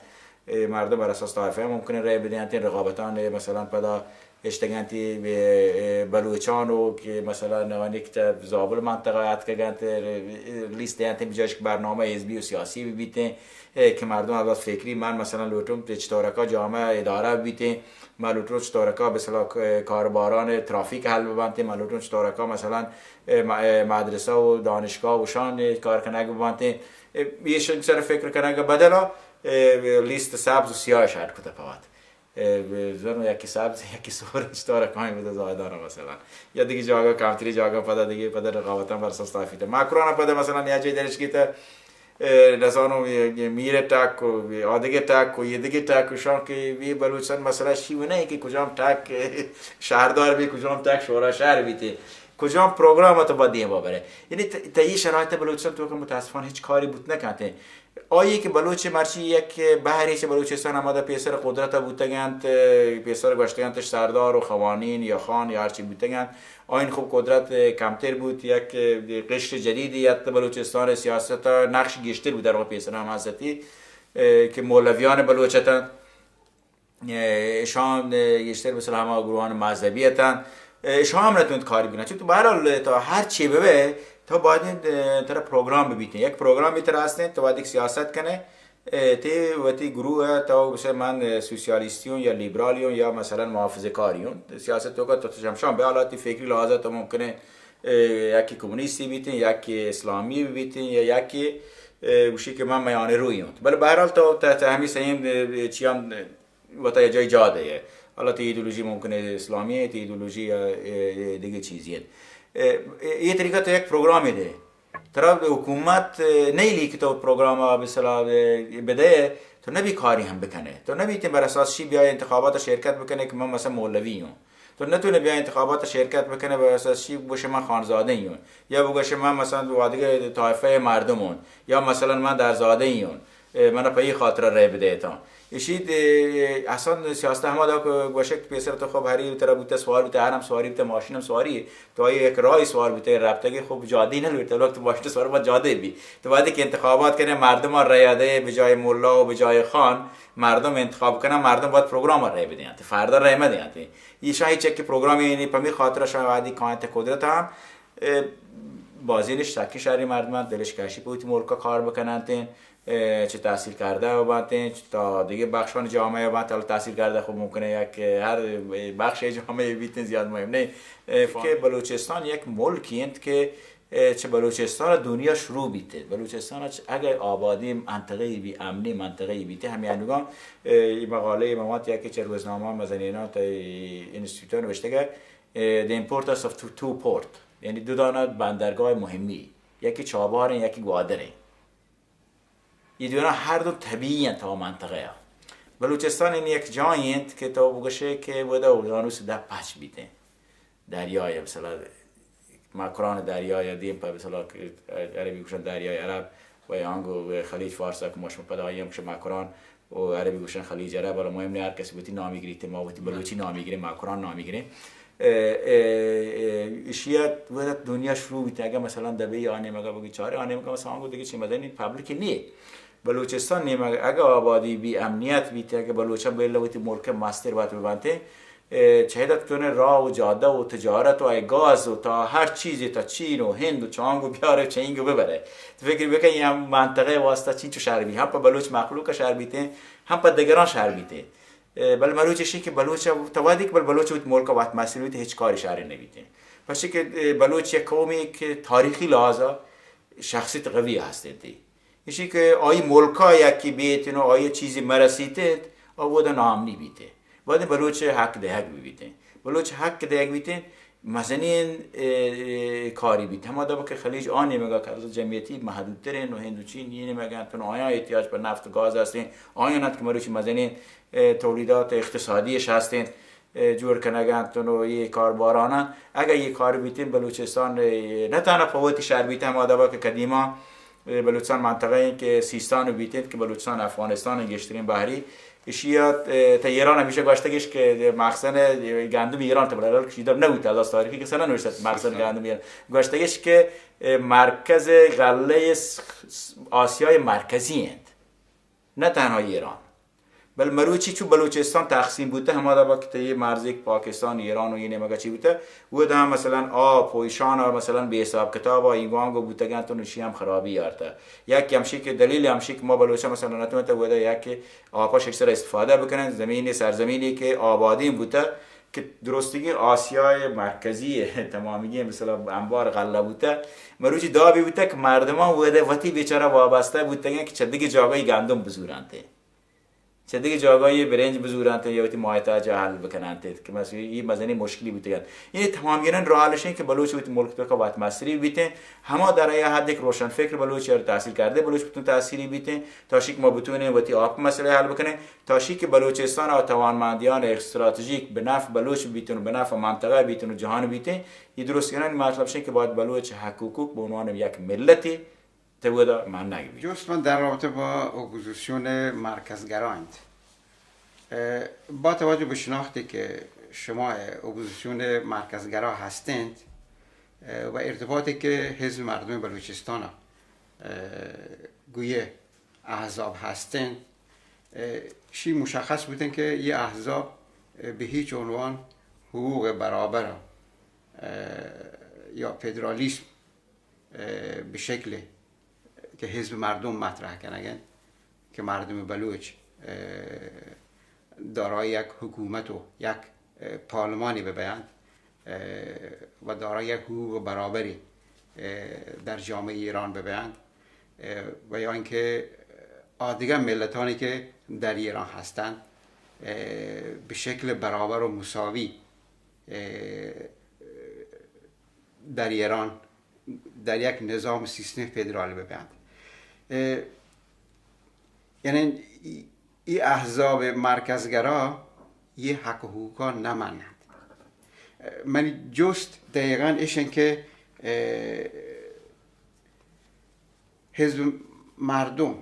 مردم بر اساس طایفه ممکنه رای بدن رقابتان مثلا پدا اشتگانتی به بلوچان و که مثلا نوانیک زابل منطقه ات که گنت لیست دیانتی بجاش برنامه حزبی و سیاسی بیتن که مردم از فکری من مثلا لوتم چطورکا جامعه اداره بیتن مالوتون چطورکا به اصطلاح کارباران ترافیک حل ببنده مالوتون چطورکا مثلا مدرسه و دانشگاه و شان کار کنه ببنده یه سر فکر کنه بدلا لیست سبز و سیاه شهر کده پواد زن یکی سبز یکی سور چطورکا می بده زایدانه مثلا یا دیگه جاگا کمتری جاگا پدا دیگه پدا رقابتان بر اساس طایفه ماکرون پدا مثلا یه جای درش کیته نزانو میره تاک و آدیگه تاک و یه دیگه تاک شان که وی بلوچستان مثلا شیونه که کجام تاک شهردار بی کجام تاک شورا شهر بیته کجام پروگرام تو با دیم ببره یعنی تا این شرایط بلوچستان تو که متاسفانه هیچ کاری بود نکنه آیه که بلوچ مرچی یک بحریش بلوچستان آمده پیسر قدرت بودتگند پیسر گشتگندش سردار و خوانین یا خان یا هرچی بودتگند آین خوب قدرت کمتر بود یک قشر جدیدی یت بلوچستان سیاست نقش گشتر بود در واقع پیسر هم حضرتی که مولویان بلوچستان شان گشتر مثل همه گروهان مذهبی هستند شما هم نتونید کاری بکنید چون تو برحال تا هر چی ببه تو باید تر پروگرام ببینید یک پروگرام بیتر هستید تو باید یک سیاست کنه تی وقتی گروه تو مثلا من سوسیالیستیون یا لیبرالیون یا مثلا محافظه کاریون سیاست تو که تو شام به حالات فکری لازم تو ممکنه یکی کمونیستی بیتین یکی اسلامی بیتین یا یکی وشی که من میانه رویون ولی به هر حال تو همین سیم چیام وقت یه جای جاده حالا تی ایدئولوژی ممکنه اسلامیه تی ایدئولوژی دیگه چیزیه یه طریقه تو یک پروگرامی ده طرف حکومت نیلی که تو پروگرام به اصطلاح بده تو نبی کاری هم بکنه تو نبی بر اساس چی بیای انتخابات شرکت بکنه که من مثلا مولوییم تو نتونه بیای انتخابات شرکت بکنه بر اساس چی باشه من خانزاده ایم یا بگوشه من مثلا وادی طایفه مردمون یا مثلا من درزاده ایم من په خاطر رای بده تا اشید اصلا سیاست همه که گوشه پیسر تو خب هری تر بوده سوار بوده هرم سواری بوده ماشینم سواری تو یک راه سوار بوده رابطه خب جاده نه لوته وقت باشه سوار با جاده بی تو بعد که انتخابات کنه مردم رای بده به جای مولا و به جای خان مردم انتخاب کنن مردم باید پروگرام رای بدن فردا رای بدن این شاید چک پروگرام یعنی په خاطر شاید کانت قدرت هم بازیش سکی شهری مردم دلش کشی بود ملکا کار بکنن چه تحصیل کرده و بعد تا دیگه بخشان جامعه و بعد تحصیل کرده خب ممکنه یک هر بخش جامعه بیتن زیاد مهم نه که بلوچستان یک ملکی است که چه بلوچستان دنیا شروع بیته بلوچستان اگر آبادی منطقه بی امنی منطقه بیته همین انگام این مقاله امامات یکی چه روزنامه مزنینات اینستیتوت نوشته که the importance of two port یعنی دو دانه بندرگاه مهمی یکی چابهار یکی گوادره یه دونا هر دو طبیعی تا منطقه ها بلوچستان این یک جایی است که تو بگوشه که بوده اقیانوس ده پچ بیده دریای مثلا مکران دریای دیم پا مثلا عربی گوشن دریای عرب و آنگو خلیج فارس که مشمول پدایی هم که مکران و عربی گوشن خلیج عرب ولی مهم نه هر کسی بودی نامی گریته ما بودی بلوچی نامی گیره مکران نامی گیره اشیاء وقت دنیا شروع بیته اگه مثلا دبی آنه مگه بگی چاره آنه مگه مثلا آنگو دیگه چی مدنی پابلیک نیه بلوچستان نیمه اگه آبادی بی امنیت بیته اگه بلوچستان به لوتی ملک ماستر باید ببنده چهدت کنه راه و جاده و تجارت و گاز و تا هر چیزی تا چین و هند و چانگو بیاره چینگو ببره فکر بکن این منطقه واسطه چین چو شهر بی هم پا بلوچ مخلوق شهر بیته هم پا دگران شهر بیته بل بلوچشی که بلوچ توادی که بل بلوچ بود ملک وقت مسئولیت هیچ کاری شهر نبیته پس که بلوچ یک قومی که تاریخی لحاظا شخصیت قوی هستند. ایشی که آیه ملکا یکی بیتن و آیه چیزی مرسیتید آوودا نامنی بیته بعد بلوچ حق دهک بیتن بلوچ حق دهک بیتن مثلا کاری بیت هم آدم که خلیج آنی مگه که از جمعیتی محدودترین و هندوچین یعنی مگه تون آیا احتیاج به نفت و گاز هستین آیا نت که مروچی مثلا تولیدات اقتصادیش هستین جور کنگان تونو یه کاربارانه اگر یه کار بیتین بلوچستان نه تنها فوتی شهر بیتن هم آدم که قدیما بلوچستان منطقه این که سیستان بیتین که بلوچستان افغانستان گشترین بحری اشیات تا ایران همیشه گاشتگیش که مخزن گندم ایران تبلال کشیده نبود از تاریخی که سنا نوشته مخزن گندم ایران گاشتگیش که مرکز غله آسیای مرکزی اند نه تنها ایران بل مروچی چون بلوچستان تقسیم بوده هم آدم که تا مرزی پاکستان ایران و اینه مگه چی بوده و هم مثلا آب پویشان و مثلا به حساب کتاب و این وانگو بوده گن تو نشی هم خرابی یارته یک همشی که دلیل همشی که ما بلوچا مثلا نتونته بوده یک آباش اکثر استفاده بکنن زمین سرزمینی که آبادی بوده که درستگی آسیای مرکزی تمامی مثلا انبار غله بوده مروچی دابی بوده که مردمان بوده وقتی بیچاره وابسته بوده که چدگی جاگای گندم بزورنده چه دیگه جاگایی برنج بزورند یا وقتی مایتاج حل بکنند که مثلا این مزنی مشکلی بوده این تمامیاً راه حلش این که بلوچ وقتی ملک تو قوت مصری بیته همه در ای حد یک روشن فکر بلوچ رو تحصیل کرده بلوچ بتون تأثیری بیته تاشی که ما بتونیم وقتی آب مسئله حل بکنه تاشی که بلوچستان و توانمندیان استراتژیک به نفع بلوچ بیتون به نفع منطقه بیتون و جهان بیته این درست کردن مطلب شین که باید بلوچ حقوق به عنوان یک ملتی تبودا من نگیم. جست من در رابطه با اپوزیسیون مرکزگرایند با توجه به شناختی که شما اپوزیسیون مرکزگرا هستند و ارتباطی که حزب مردم بلوچستان گویه احزاب هستند شی مشخص بودن که یه احزاب به هیچ عنوان حقوق برابر یا فدرالیسم به شکل که حزب مردم مطرح کنن که مردم بلوچ دارای یک حکومت و یک پارلمانی ببیند و دارای یک حقوق برابری در جامعه ایران ببیند و یا اینکه دیگر ملتانی که در ایران هستند به شکل برابر و مساوی در ایران در یک نظام سیستم فدرالی ببیند. یعنی این احزاب مرکزگرا یه حق و حقوقا نمانند. من جست دقیقا ایشن که حزب مردم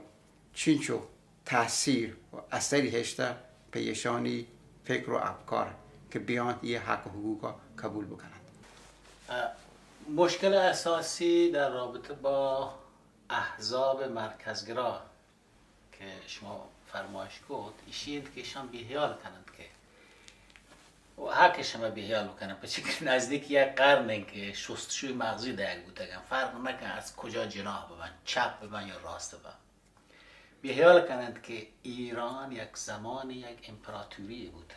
چینچو تاثیر و اثری هشته پیشانی فکر و افکار که بیان یه حق و حقوقا قبول بکنند. مشکل اساسی در رابطه با احزاب مرکزگرا که شما فرمایش کرد ایشیند که ایشان بیخیال کنند که و حقش هم بیخیال بکنند پس که نزدیک یک قرن که شستشوی مغزی در یک بودگن فرق نکن از کجا جناح ببن چپ ببن یا راست ببن بیخیال کنند که ایران یک زمان یک امپراتوری بوده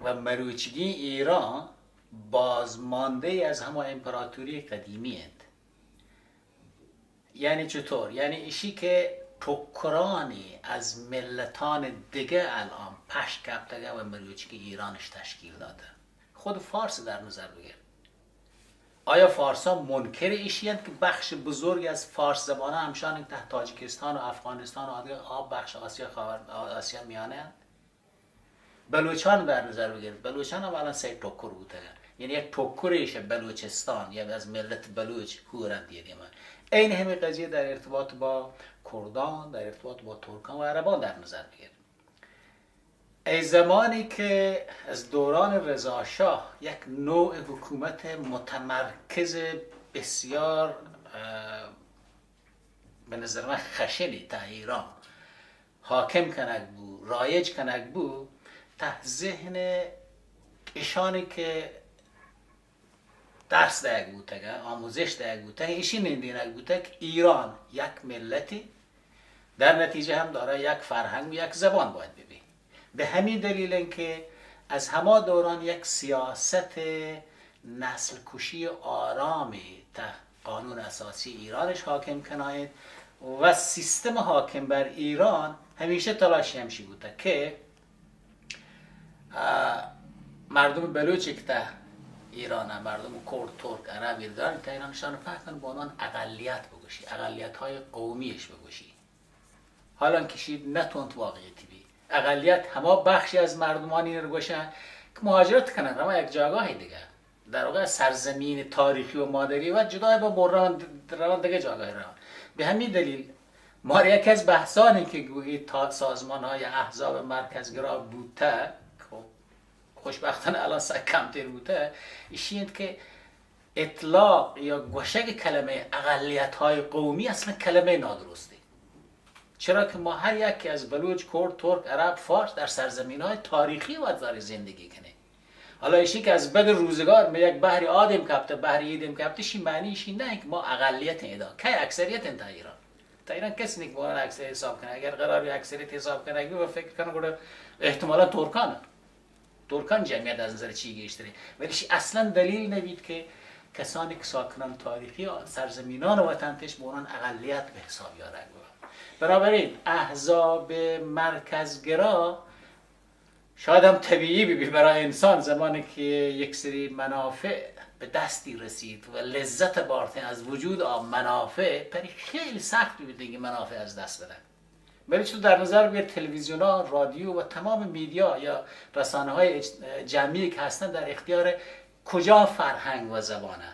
و مروچگی ایران بازمانده از همه امپراتوری قدیمی هست. یعنی چطور؟ یعنی ایشی که ٹکرانی از ملتان دیگه الان پشت کبتگه و مروچگی ایرانش تشکیل داده. خود فارس در نظر بگیر. آیا فارس ها منکر ایشی هست که بخش بزرگی از فارس زبانه همشان تحت تاجیکستان و افغانستان و آب بخش آسیا میانه هست؟ بلوچان در نظر بگیر. بلوچان هم الان 3 ٹکر بوده. یعنی یک ٹکرش بلوچستان یا از ملت بلوچ هورند دیدیم. این همه قضیه در ارتباط با کردان، در ارتباط با ترکان و عربان در نظر بگیر. ای زمانی که از دوران رضا شاه یک نوع حکومت متمرکز بسیار به نظر من خشنی تا ایران حاکم کنک بود، رایج کنک بود، تا ذهن ایشانی که درس دیگ بوده، آموزش دیگ بوده، ایشی نندینک بوده که ایران یک ملتی در نتیجه هم داره یک فرهنگ و یک زبان باید ببین. به همین دلیل که از همه دوران یک سیاست نسل کشی آرامی تا قانون اساسی ایرانش حاکم کناید و سیستم حاکم بر ایران همیشه تلاش همشی بوده که مردم بلوچی که تا ایران هم، مردم کرد، ترک، عرب، ایران تا ایرانشان فهمن با عنوان اقلیت بگوشی، اقلیت های قومیش بگوشی. حالا کشید نتوند واقعیتی بی اقلیت همه بخشی از مردمانی رو گوشن که مهاجرت کنن اما یک جاگاهی دیگه، در واقع سرزمین تاریخی و مادری و جدای با روان دیگه جاگاهی روان. به همین دلیل ما یکی از بحثانی که گویی تا سازمان های احزاب مرکزگرا بوده، خوشبختانه الان کمتر بوده، ایشیند که اطلاق یا گوشگ کلمه اقلیت های قومی اصلا کلمه نادرسته. چرا که ما هر یکی از بلوچ، کرد، ترک، عرب، فارس در سرزمین های تاریخی و داره زندگی کنه. حالا ایشی که از بد روزگار ما یک بحری آدم کبته، بحری ایدم کبته، شی معنی ایشی نه که ما اقلیت ایدا که اکثریت انتا ایران. تا ایران کسی نیک بارن اکثریت حساب کنه. اگر قراری اکثریت حساب کنه و فکر کنه گوره احتمالا ترکان جمعیت از نظر چی گیشتره، ولی اصلا دلیل نبید که کسانی که ساکنان تاریخی سرزمینان وطنش به اونان اقلیت به حساب یاره. بنابراین احزاب مرکزگرا شاید هم طبیعی بی برای انسان زمانی که یک سری منافع به دستی رسید و لذت بارتن از وجود منافع، پری خیلی سخت بیده که منافع از دست بدن. ولی چون در نظر بگیر تلویزیون ها، رادیو و تمام میدیا یا رسانه های جمعی که هستن در اختیار کجا فرهنگ و زبانه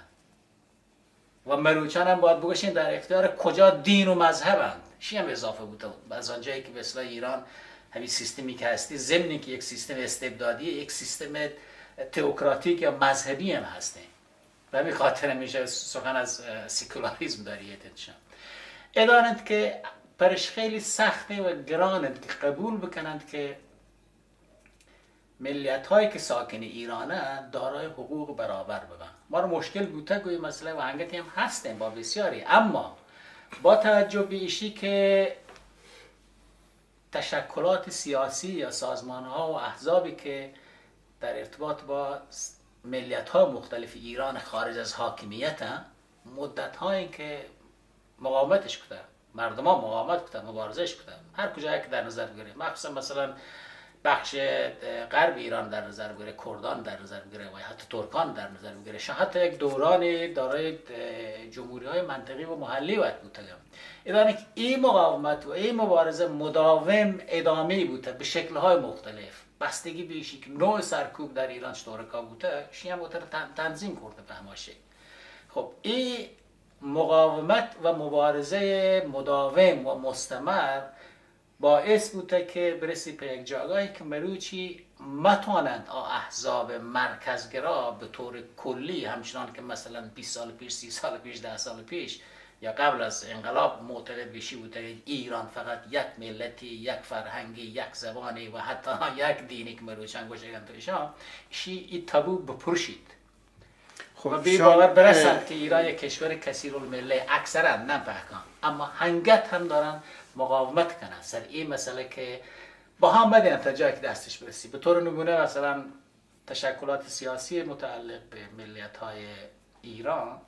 و مروچان هم باید بگوشین در اختیار کجا دین و مذهبند. شی هم اضافه بوده از آنجایی که به اصطلاح ایران همین سیستمی که هستی، ضمن که یک سیستم استبدادی، یک سیستم تئوکراتیک یا مذهبی هم هسته. و همین خاطر میشه سخن از سکولاریسم داریتشان. ادانند که پرش خیلی سخته و گرانند که قبول بکنند که ملیت هایی که ساکن ایرانه دارای حقوق برابر بودن. ما رو مشکل بوده گوی مسئله و هنگتی هم هستیم با بسیاری، اما با توجه به ایشی که تشکلات سیاسی یا سازمان ها و احزابی که در ارتباط با ملیت ها مختلف ایران خارج از حاکمیت هم مدت هایی که مقاومتش کده، مردم ها مقاومت کده، مبارزش کده، هر کجایی که در نظر بگیره، مخصوصا مثلا بخش غرب ایران در نظر بگیره، کردان در نظر بگیره و حتی ترکان در نظر بگیره، حتی یک دوران دارای جمهوری های منطقی و محلی باید بوده. ایران این مقاومت و این مبارزه مداوم ادامه بوده به شکل‌های مختلف، بستگی به ایشی که نوع سرکوب در ایران چطور بوده، شی هم تنظیم کرده به هماشه. خب این مقاومت و مبارزه مداوم و مستمر باعث بوده که برسی به یک جاگاهی که مروچی متوانند احزاب مرکزگرا به طور کلی، همچنان که مثلا 20 سال پیش، 30 سال پیش، 10 سال پیش یا قبل از انقلاب معتقد بشی بوده که ایران فقط یک ملتی، یک فرهنگی، یک زبانی و حتی یک دینی که مروچان گوشگن تویشان، این تابو بپرشید. خب بی باور برسند که ایران یک کشور کثیر المله اکثرا نه پهکان، اما هنگت هم دارن مقاومت کنن سر این مسئله که با هم بدین تا جایی که دستش برسی. به طور نمونه مثلا تشکلات سیاسی متعلق به ملیت های ایران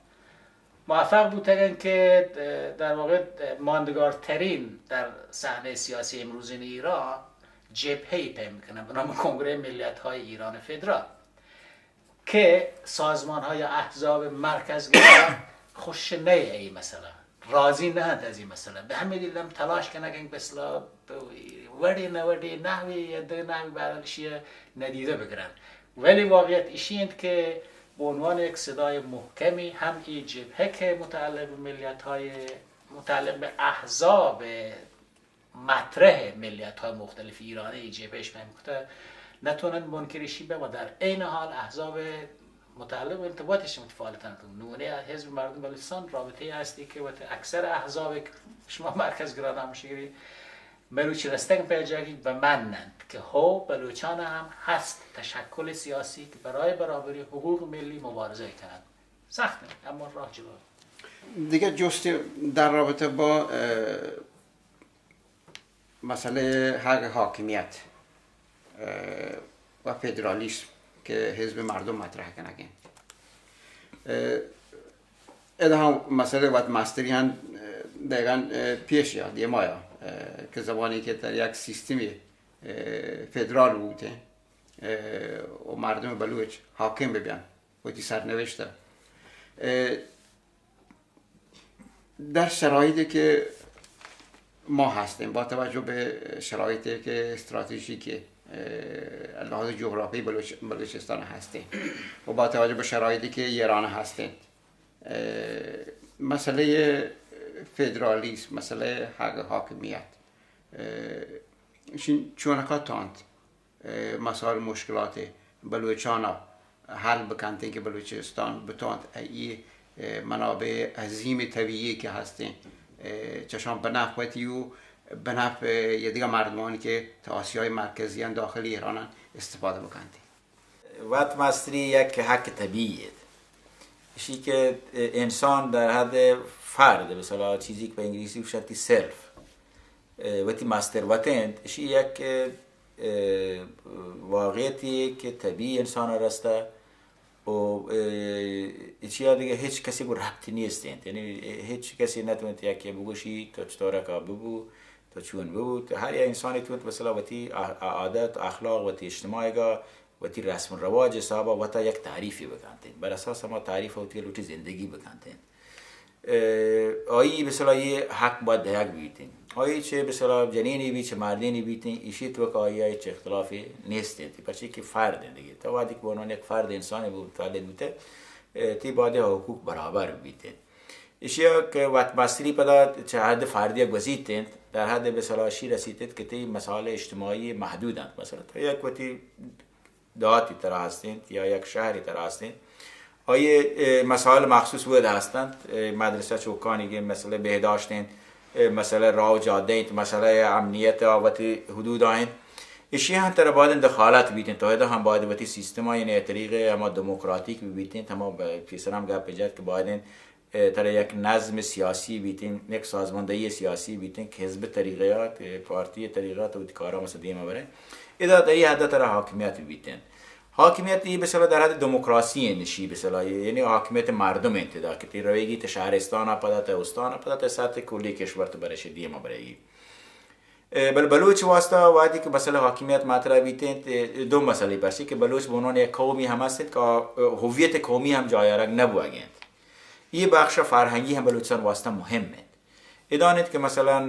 موفق بودن که در واقع ماندگارترین در صحنه سیاسی امروز ایران جبهه‌ای پیدا میکنن به نام کنگره ملیت های ایران فدرال که سازمان های احزاب مرکزگرا خوش نه این مسئله، راضی نه از این مسئله، به همین دلیل هم تلاش کنن که مثلا وردی نحوی برایشی ندیده بگیرن. ولی واقعیت ایشیند که به عنوان یک صدای محکمی هم این جبهه که متعلق به ملیت های متعلق به احزاب مطرح ملیت های مختلف ایرانی این جبهش میمکته نتونن منکرشی به و در عین حال احزاب متعلق به انتباطش متفاوتن. نمونه حزب مردم بلوچستان رابطه هستی که اکثر احزاب شما مرکزگرا نمیشگیری بلوچی رستن پیجاگی به منند که هو بلوچان هم هست تشکل سیاسی که برای برابری حقوق ملی مبارزه کنند. سخته اما راه جلو. دیگه جستی در رابطه با مسئله حق حاکمیت و فدرالیسم که حزب مردم مطرح کنگین ایده هم مسئله وقت مستری هم دقیقا پیش یاد یه مایا که زمانی که در یک سیستمی فدرال بوده و مردم بلوچ حاکم ببین وقتی سرنوشته در شرایطی که ما هستیم با توجه به شرایطی که استراتژیکی لحاظ جغرافی بلوچستان هستیم و با توجه به شرایطی که ایران هستیم مسئله فدرالیسم مسئله حاکمیت چونکا تاند مسائل مشکلات بلوچانا حل بکنده که بلوچستان بتاند ای منابع عظیم طبیعی که هستین چشان به نفعتی و به نفع یه دیگه مردمانی که تا آسیای مرکزی داخل ایران استفاده بکنده. وات مستری یک حق طبیعیه شی که انسان در حد فرد مثلا چیزی که به انگلیسی بشتی سلف وقتی مستر وطن شی یک واقعیتی که طبیعی انسان رسته و چیزی دیگه هیچ کسی با ربطی نیست یعنی هیچ کسی نتونت یکی بگوشی تو چطوره که ببو تو چون ببو هر یک انسانی تونت مثلا وقتی عادت اخلاق وقتی اجتماعی وقتی رسم و رواج صاحب وقتی یک تعریفی بکنید بر اساس ما تعریف وقتی لوتی زندگی بکنید آیی مثلا یه حق باید دهک بیتین آیی چه مثلا جنینی بی چه مردینی بیتین ایشی تو که آیی چه اختلافی نیستین پس که فرد دیگه تا وقتی که به عنوان یک فرد انسانی بود متولد بوده تی باید حقوق برابر بیتین ایشی که وقت مستری پدا چه حد فردی گذیتین در حد مثلا شی رسیدید که تی مسائل اجتماعی محدودند مثلا تا یک وقتی دهاتی تر هستین یا یک شهری تر هستین آیه مسائل مخصوص بود هستند مدرسه چوکانی که مسئله بهداشتین مسئله راه و جاده مسئله امنیت آواتی حدود آین اشی هم تر باید دخالت بیتین تا هده هم باید وقتی سیستم های طریقه اما دموکراتیک بیتین تمام پیسر هم گپ بجد که باید تر یک نظم سیاسی بیتین یک سازماندهی سیاسی بیتین که حزب طریقیات پارتی طریقات و کارا مثل دیمه بره اذا در این حد تر حاکمیت بیتین حاکمیت ای مثلا در حد دموکراسی نشی مثلا یعنی حاکمیت مردم انتدا که تی رویگی تا شهرستان پدا تا استان پدا تا سطح کلی کشور تو برش دیما برای بل بلوچ واسطه وادی که مثلا حاکمیت مطرح بیتن دو مسئله پرسی که بلوچ به عنوان یک قومی هم هست که هویت قومی هم جایرک نبوگند این بخش فرهنگی هم بلوچستان واسطه مهمه ادانید که مثلا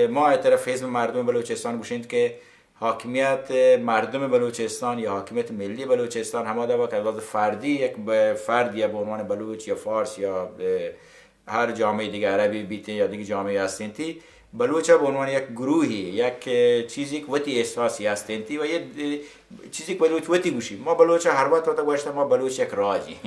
ما اعتراف حزب مردم بلوچستان گوشید که حاکمیت مردم بلوچستان یا حاکمیت ملی بلوچستان همه دوا که از فردی یک فرد یا به عنوان بلوچ یا فارس یا هر جامعه دیگه عربی بیته یا دیگه جامعه هستینتی بلوچ به عنوان یک گروهی یک چیزی که وقتی احساسی هستینتی و یه چیزی که بلوچ وقتی گوشی ما بلوچ هر وقت تا گوشته ما بلوچ یک راجی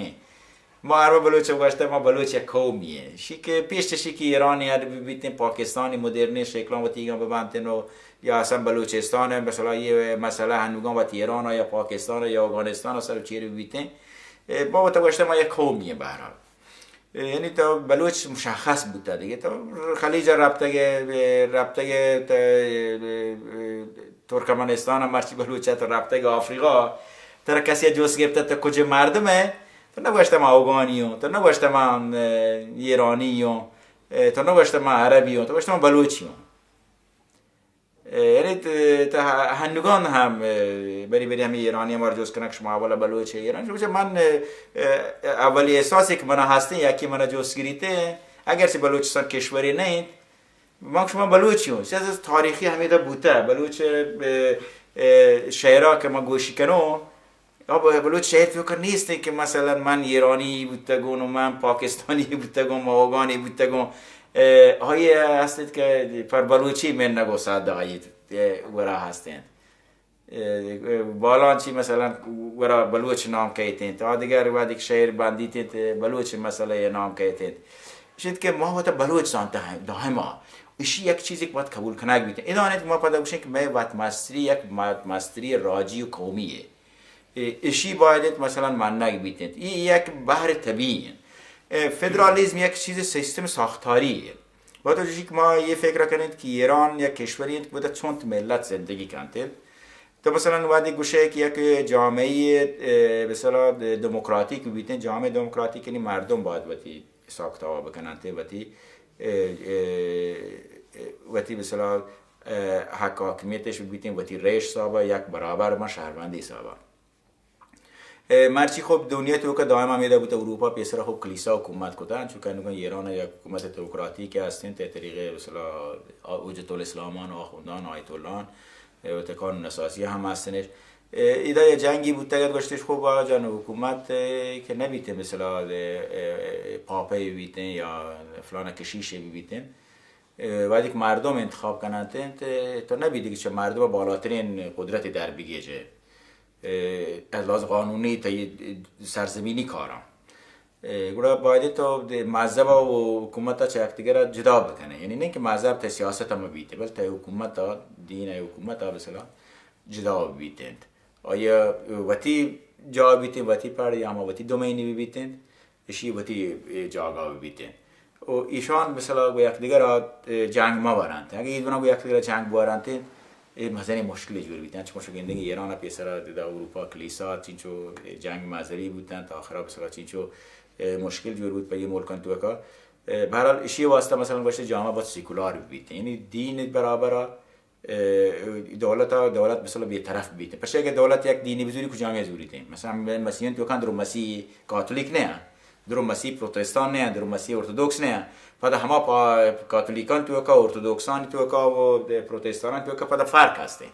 ما هر بلوچ گوشته ما بلوچ یک قومیه شی که پیش شی که ایرانی هر بیتن پاکستانی مدرن شکلان و تیگان ببندن و یا اصلا بلوچستان مثلا یه مسئله هنوگان و ایران یا پاکستان یا افغانستان سر چیره بیتن ما تو گوشته ما یک قومیه به هر حال یعنی تا بلوچ مشخص بوده دیگه تا خلیج رابطه ترکمنستان هم مرچی بلوچه تا رابطه آفریقا تا کسی جوز گرفته تا کجا مردمه تا نگوشته ما افغانیو تا نگوشته ما ایرانیو تا نگوشته ما عربیو تا نگوشته ما بلوچیو یعنی تا هنوگان هم بری همه ایرانی هم جوز کنه که شما اولا بلوچه ایران چون من اولی احساسی که من هستم یکی من جوز گریته اگرچه بلوچستان کشوری نیست من شما بلوچیو از تاریخی همیده بوده بلوچ شهرها که من گوشی کنم بلوچ شهر فکر نیست که مثلا من ایرانی بودتگم و من پاکستانی بودتگم و افغانی بودتگم هایی هستید که پر بلوچی من نگو ساده هایی ورا هستند بالان چی مثلا ورا بلوچ نام کهیتند تا دیگر وقتی که شهر باندیتید بلوچ مثلا نام کهیتند شد که ما وقت بلوچ سانته دائما ایشی یک چیزی که باید قبول کنگ بیتن ایدانید ما پدا بشین که ما وقت مستری یک مستری راجی و قومیه ایشی باید مثلا مننگ بیتند این یک بحر طبیعیه فدرالیسم یک چیز سیستم ساختاریه باید که ما یه فکر کنید که ایران یک کشوری که بوده چند ملت زندگی کنید تو مثلا وادی گوشه که یک جامعه مثلا دموکراتیک بیتن، جامعه دموکراتیک یعنی مردم باید وقتی ساختار بکنن ته وقتی مثلا حاکمیتش بیتن وقتی ریش صاحب یک برابر ما شهروندی صاحب مرچی خب دنیا تو که دائما میده بود اروپا پیسر خب کلیسا حکومت کردن چون که ایران یک حکومت دموکراتیک هستند به طریق مثلا حجت الاسلامان آخوندان آیت الله و تکان اساسی هم هستنش ایده جنگی بود اگر گشتش خوب آجان حکومت که نبیته مثلا پاپه بیتن یا فلان کشیشه بیتن وقتی که مردم انتخاب کنند تو نبیده که مردم بالاترین قدرت در بگیجه از لحاظ قانونی تا سرزمینی کارم گویا باید تو مذهب و حکومت چه یکدیگر جدا بکنه، یعنی نه که مذهب تا سیاست هم بیته بل تا حکومت تا دین حکومت ها مثلا جدا بیتند آیا وقتی جا بیتند وقتی پر یا ما وقتی دومینی بیتند اشی وقتی جاگا بیتند و ایشان مثلا با یکدیگر جنگ ما برند اگه ایدونا با یکدیگر جنگ برند مثلا مشکلی جوری بیتن چون شگندگی ایران پیسر در اروپا کلیسا چینچو جنگ مذهبی بودن تا آخر مثلا چینچو مشکل جور بود به یه ملکان تو کا به هر حال اشی واسطه مثلا باشه جامعه با سکولار بیت یعنی دین برابر دولت مثلا به طرف بیت پس اگه دولت یک دینی بزوری کو جامعه زوری تیم مثلا مسیحیان تو کان در مسیح کاتولیک نه در مسیح پروتستان نه در مسیح ارتدوکس نه پدا همه کاتولیکان تو کا ارتدوکسان تو کا و پروتستانان تو کا پدا فرق هسته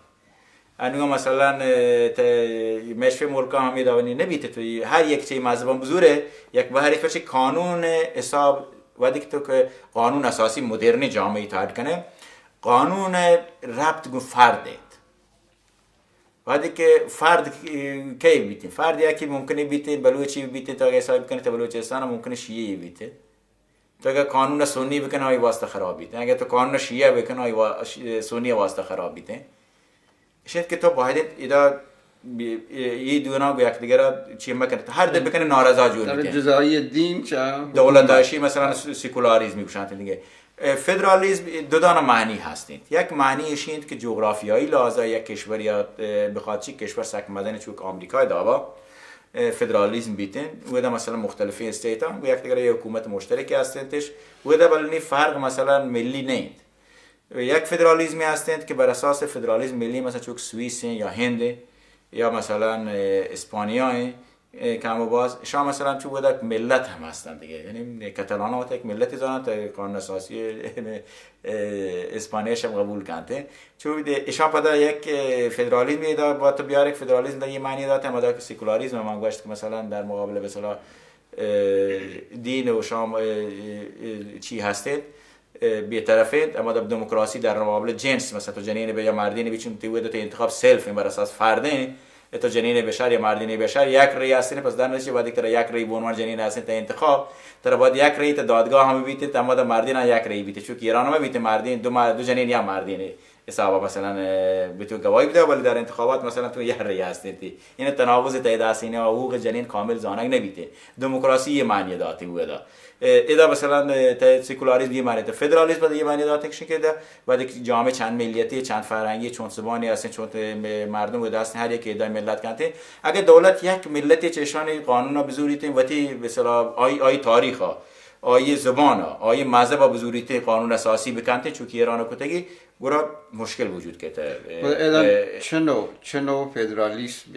انو مثلا مشفی ملکا همی داونی نبیته تو هر یک چیز مذهب بزرگه یک بهر یک قانون حساب وقتی که تو که قانون اساسی مدرن جامعه تایید کنه قانون ربط گو فرده وقتی که فرد کی بیتین فرد یکی ممکنه بیتین بلوچی بیتین تا حساب کنه تا بلوچستان ممکنه شیعه بیتین تو اگر قانون سنی بکنه ای واسطه خراب بیتین اگر تو قانون شیعه بکنه ای سنی واسطه خراب بیتین شاید که تو باید ایدا یه دونا با یک دیگر چی میکنه هر ده بکنه نارضا جور میکنه در جزایی دین چه دولت داشتی مثلا سکولاریسم میگوشند دیگه فدرالیسم دو دانا معنی هستند یک معنیش این که جغرافیایی لحاظا یک کشور یا بخواد چی کشور سک مدنی چون آمریکای داوا فدرالیسم بیتن و ده مثلا مختلفی استیت ها و یک دیگر حکومت مشترکی هستندش و ده ولی فرق مثلا ملی نیست یک فدرالیسمی هستند که بر اساس فدرالیسم ملی مثلا چون سوئیس یا هند یا مثلا اسپانیا کامو باز شما مثلا چون بوده ملت هم هستند دیگه یعنی کاتالان ها یک ملتی زنن تا قانون اساسی اسپانیش هم قبول کنده چون ایشان پدا یک فدرالیسم دا با تو بیار یک فدرالیسم در یه معنی داده اما که سکولاریسم هم گوشت که مثلا در مقابل مثلا دین و شام چی هستید بی طرفین اما در دموکراسی در مقابل جنس مثلا تو جنین به یا مردین بیچون تو انتخاب سلف بر اساس فرده تو جنین بشر یا مردین بشر یک رأی هستین پس در نتیجه بعد که یک رأی به عنوان جنین هستین تا انتخاب تر بعد یک رأی تا دادگاه هم بیتید اما در مردین یک رأی بیتید چون که ایران هم بیتید مردین دو جنین یا مردین حساب مثلا به تو گواهی بده ولی در انتخابات مثلا تو یک رأی هستید این تناقض تایید هستین و حقوق جنین کامل زانگ نبیته دموکراسی یه معنی داده بوده ایدا مثلا سکولاریسم یه معنی داره فدرالیسم بده یه معنی داره که ده بعد جامعه چند ملیتی چند فرهنگی چون زبانی هستن چون مردم بوده هستن هر یک ایدا ملت کنته اگه دولت یک ملتی چشان قانونا بزوریتین وتی مثلا آی تاریخا آی زبانا آی مذهب بزوریتین قانون اساسی بکنته چون که ایران کتگی گورا مشکل وجود کته چنو فدرالیسم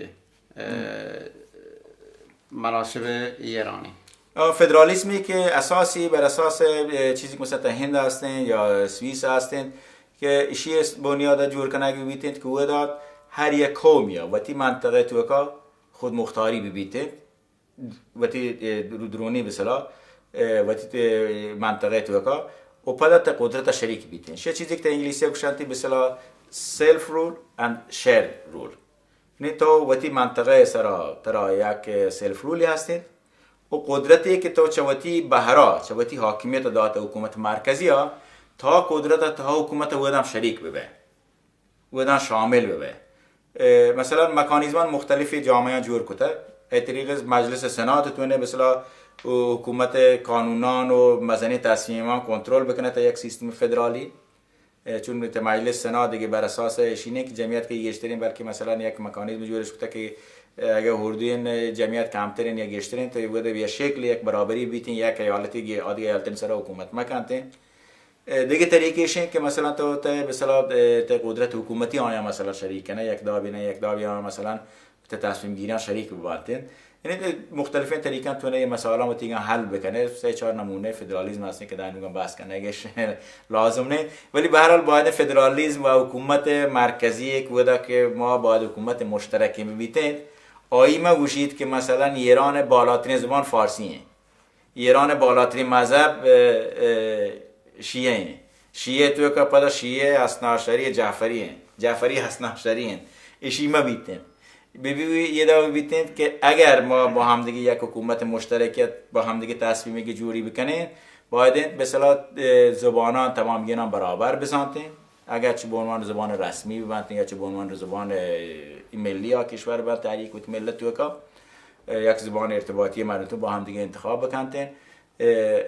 مناسب ایرانی فدرالیسمی که اساسی بر اساس چیزی که مثلا هند هستن یا سوئیس هستن که اشی بنیاد جور کنه بیتند که او داد هر یک قوم یا وقتی منطقه تو کا خود مختاری بیتند وقتی درونی بسلا وقتی منطقه تو کا و پدت قدرت شریک بیتند چه چیزی که انگلیسی گوشنتی بسلا سلف رول اند شیر رول نه تو وقتی منطقه سرا ترا یک سلف رولی هستند و قدرتی که تو چوتی بهرا چوتی حاکمیت داد حکومت مرکزی ها تا قدرت تا حکومت ودام شریک ببه ودام شامل ببه مثلا مکانیزمان مختلفی جامعه جور کته طریق مجلس سنات تونه مثلا حکومت قانونان و مزنی تصمیمان کنترل بکنه تا یک سیستم فدرالی چون مجلس سنا دیگه بر اساس شینه که جمعیت که گشترین بلکه مثلا یک مکانیزم جورش بوده که اگر هردوین جمعیت کمترین یا گشترین تو بوده به شکل یک برابری بیتین یک ایالتی که آدی ایالتین سر حکومت مکنتین دیگه طریقش این که مثلا تو مثلا قدرت حکومتی آیا مثلا شریک نه یک دابی مثلا تصمیم گیریان شریک ببانتین یعنی مختلفین طریقان تونه مسائل رو تیگان حل بکنه 3-4 نمونه فدرالیسم هستن که در میگم بحث کنگش لازم نه ولی به هر حال باید فدرالیسم و حکومت مرکزی یک بوده که ما باید حکومت مشترکی میبینیم آیما گوشید که مثلا ایران بالاترین زبان فارسیه ایران بالاترین مذهب شیعه تو که پدا شیعه حسناشری جعفری حسناشری ایشی ما بیتن یه دفعه بیتین که اگر ما با همدیگه یک حکومت مشترکت با همدیگه تصمیمی که جوری بکنین باید به اصطلاح زبانان تمام گینان برابر بسانتین اگر چه به عنوان زبان رسمی ببندین یا چه به عنوان زبان ملی یا کشور بر تحریک و ملت تو که یک زبان ارتباطی مردم با همدیگه انتخاب بکنین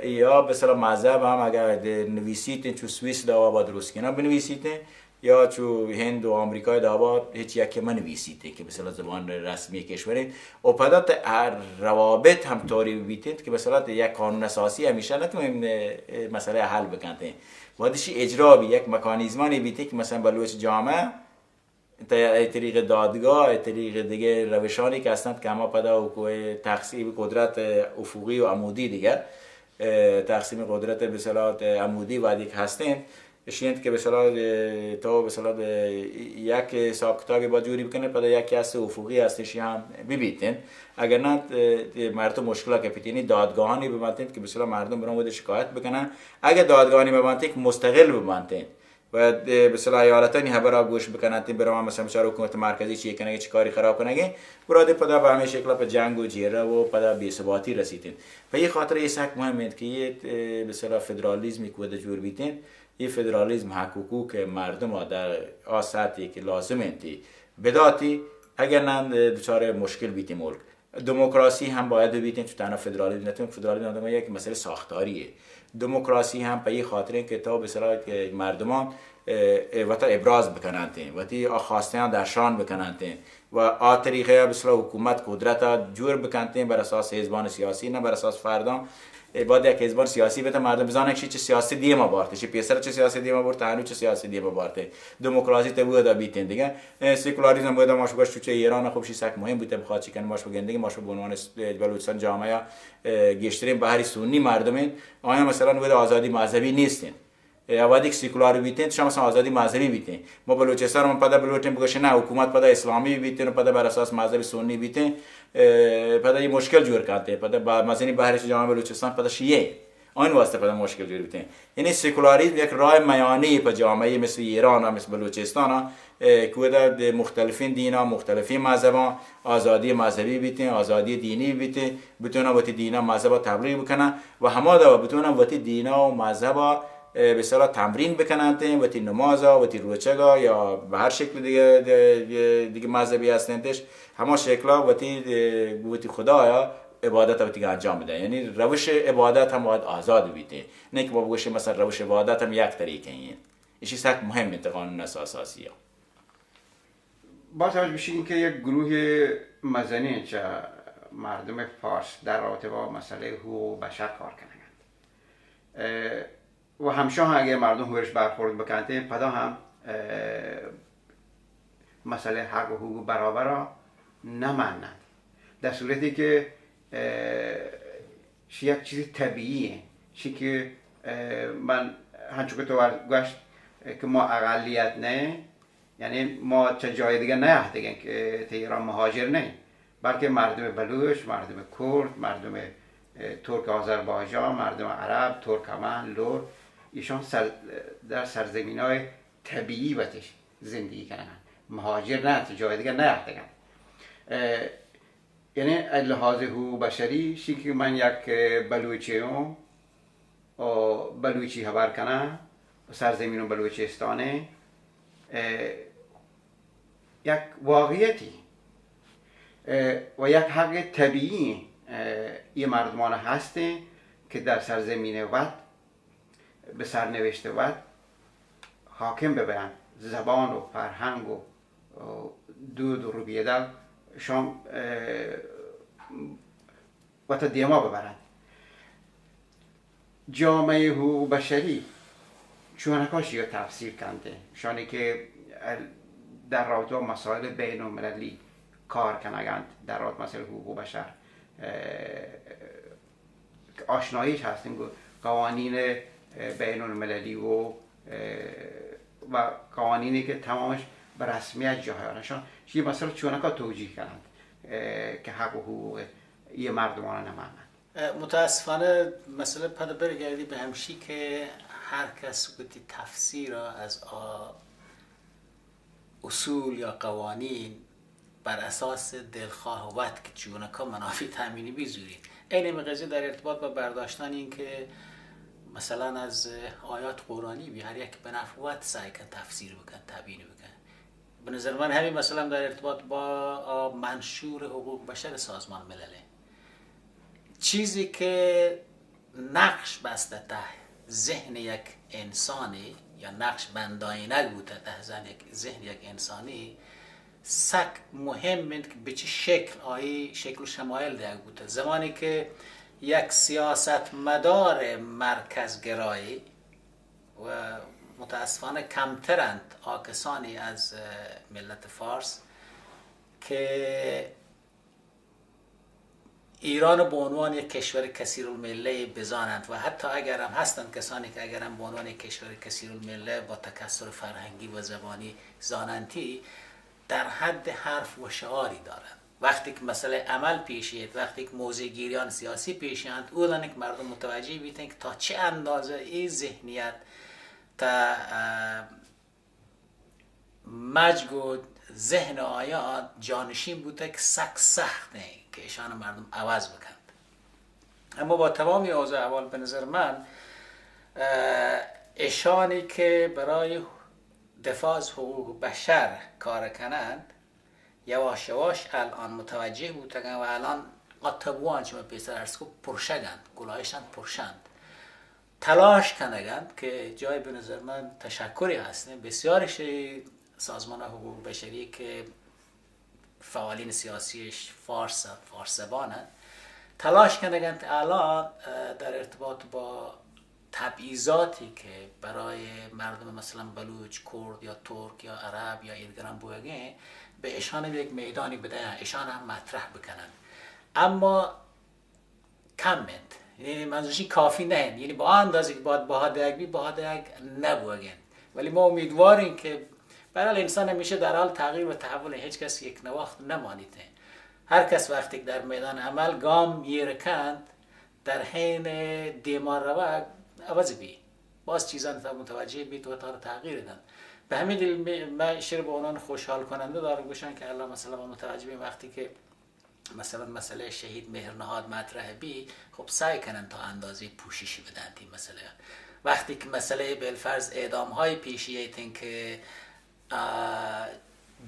یا به اصطلاح مذهب هم اگر نویسیتین چون سوئیس داوا با روسکینا بنویسیتین یا چون هند و آمریکای داوا هیچ یک من نویسیده که مثلا زبان رسمی کشوری و پدات روابط هم طوری بیتید که مثلا یک قانون اساسی همیشه نتونیم مسئله حل بکنید بعدش اجرا بی یک مکانیزمانی بیتید که مثلا بلوچ جامعه طریق دادگاه طریق دیگه روشانی که هستند که ما پدا و تقسیم قدرت افقی و عمودی دیگه تقسیم قدرت به اصطلاح عمودی و دیگه هستند شیند که به اصطلاح تو به اصطلاح یک حساب کتابی با جوری بکنه پدا یکی از افقی هستش هم ببینید اگر نه مردم مشکل که پیتینی دادگاهانی ببندید که به اصطلاح مردم برام بده شکایت بکنن اگر دادگاهانی ببندید مستقل ببندید و به اصطلاح ایالتانی خبر گوش بکنن برام مثلا چه حکومت مرکزی چی کنه چه کاری خراب کنه برای پدا به همین شکل به جنگ و جیره و پدا بی‌ثباتی رسیدین و این خاطر یه سک مهمه که یه به اصطلاح فدرالیسمی که بده جور بیتین این فدرالیسم حقوق مردم در آساتی که لازم انتی بداتی اگر نه دچار مشکل بیتی ملک دموکراسی هم باید بیتین تو تنها فدرالیسم نتون فدرالیسم یک مسئله ساختاریه دموکراسی هم به این خاطر که تا به اصطلاح مردمان وقت ابراز بکنند وقتی خواستیان در شان بکنند و آ طریقه به اصطلاح حکومت قدرت جور بکنند بر اساس حزبان سیاسی نه بر اساس فردان بعد یک حزب سیاسی بده مردم بزنن که چه سیاسی دیما بارته چه پیسر چه سیاسی دیما بارته هنوز چه سیاسی دیما بارته دموکراسی ته بود بیتین دیگه سکولاریسم بود ماش باش تو ایران خوب شی سک مهم بوده بخواد چیکن ماش بگندگی ماش به عنوان بلوچستان جامعه گشترین بهری سنی مردمین آیا مثلا بود آزادی مذهبی نیستین اوادیک سکولار بیتین شما مثلا آزادی مذهبی بیتین ما بلوچستان ما پدا بلوچستان بگوشه نه حکومت پدا اسلامی بیتین و پدا بر اساس مذهب سنی بیتین پدا یه مشکل جور کرده پدا مثلا بهرش جامعه بلوچستان پدا شیعه آن واسطه پدا مشکل جور بیتین یعنی سکولاریسم یک راه میانی په جامعه مثل ایران و مثل بلوچستان که در مختلفین دینا مختلفین مذهبان آزادی مذهبی بیتین آزادی دینی بیتین بتونن وقتی دینا مذهب تبلیغ بکنن و همه دا بتونن وقتی دینا و مذهب به اصطلاح تمرین بکنند و تی نمازا و تی روچگا یا به هر شکل دیگه مذهبی هستندش همه شکلا و تی خدایا عبادت و تی انجام بده یعنی روش عبادت هم باید آزاد بیته نه که با بگوشه مثلا روش عبادت هم یک طریقه این ایشی سک مهمه قانون اساسی ها با توجه بشین که یک گروه مزنی چه مردم فارس در رابطه با مسئله حقوق بشر کار کنند و همشاه اگه مردم هورش برخورد بکنند پدا هم مسئله حق و حقوق برابر را نمانند در صورتی که یک چیز طبیعیه چی که من هنچون که تو گوشت که ما اقلیت نه یعنی ما چه جای دیگه نه دیگه که ایران مهاجر نه بلکه مردم بلوچ مردم کرد مردم ترک آذربایجان مردم عرب ترکمن لور ایشان در سرزمین‌های طبیعی بتش زندگی کنن مهاجر نه تو جای دیگه نه دیگه یعنی لحاظ حقوق بشری شی که من یک بلوچیم و بلوچی خبر کنم سرزمین بلوچستانه یک واقعیتی و یک حق طبیعی این مردمان هسته که در سرزمین وقت به سرنوشت وقت حاکم ببرن زبان و فرهنگ و دود و روبیدل شام و تا دیما ببرن جامعه حقوق بشری چونکاش یا تفسیر کنده شانی که در رابطه با مسائل بین المللی کار کنند در رابطه مسائل حقوق بشر آشناییش هستیم قوانین بین المللی و قوانینی که تمامش به رسمیت جاهایانشان یه مسئله چونکا توجیه کنند که حق و حقوق یه مردمان نمانند. متاسفانه مسئله پدا برگردی به همشی که هر کس گوتی تفسیر را از اصول یا قوانین بر اساس دلخواه وقت که چونکا منافع تامینی بیزورید. این قضیه در ارتباط با برداشتن این که مثلا از آیات قرآنی بی هر یک به نفع وقت سعی کن تفسیر بکن تبیین بکن. به نظر من همین مثلا در ارتباط با منشور حقوق بشر سازمان ملله چیزی که نقش بسته ته ذهن یک انسانی یا نقش بنداینه بوده ته ذهن یک انسانی سک مهم که به چه شکل آیی شکل و شمایل دیگه بوده. زمانی که یک سیاست مدار مرکزگرایی و متاسفانه کمترند آکسانی از ملت فارس که ایران به عنوان یک کشور کثیرالمله بزانند و حتی اگر هم هستند کسانی که اگر هم به عنوان یک کشور کثیرالمله با تکثر فرهنگی و زبانی زانندی در حد حرف و شعاری دارند. وقتی که مسئله عمل پیشید، وقتی که موضع گیریان سیاسی پیشند، او دانه که مردم متوجه بیتن که تا چه اندازه این ذهنیت تا مجگو ذهن آیا جانشین بوده که سخت نه که ایشان مردم عوض بکند. اما با تمامی اوضاع احوال به نظر من ایشانی که برای دفاع از حقوق بشر کار کنند یواش یواش الان متوجه بودن و الان قطبوان چون پیسر ارسکو پرشگند گلایشند پرشند تلاش کنند که جای به نظر من تشکری هستیم بسیارش سازمان حقوق بشری که فعالین سیاسیش فارسبانند تلاش کنند الان در ارتباط با تبعیضاتی که برای مردم مثلا بلوچ، کرد یا ترک یا عرب یا ایدگران بوگه به ایشان یک میدانی بدهن ایشان هم مطرح بکنن اما کمند یعنی منظورشی کافی نه یعنی با اندازه که باید باید نبوگن ولی ما امیدواریم که برای انسان همیشه در حال تغییر و تحول هیچ کس یک نواخت نمانیده هر کس وقتی در میدان عمل گام یرکند در حین دیمار روگ عوض بی باز چیزان تا متوجه بید و تا تغییر دن به همین دلیل من شیر به عنوان خوشحال کننده دارم گوشن که الله مثلا متوجه بیم وقتی که مثلا مسئله شهید مهرنهاد مطرح بی خب سعی کنن تا اندازه پوششی بدن این مسئله وقتی که مسئله بالفرض اعدام های پیشیتین که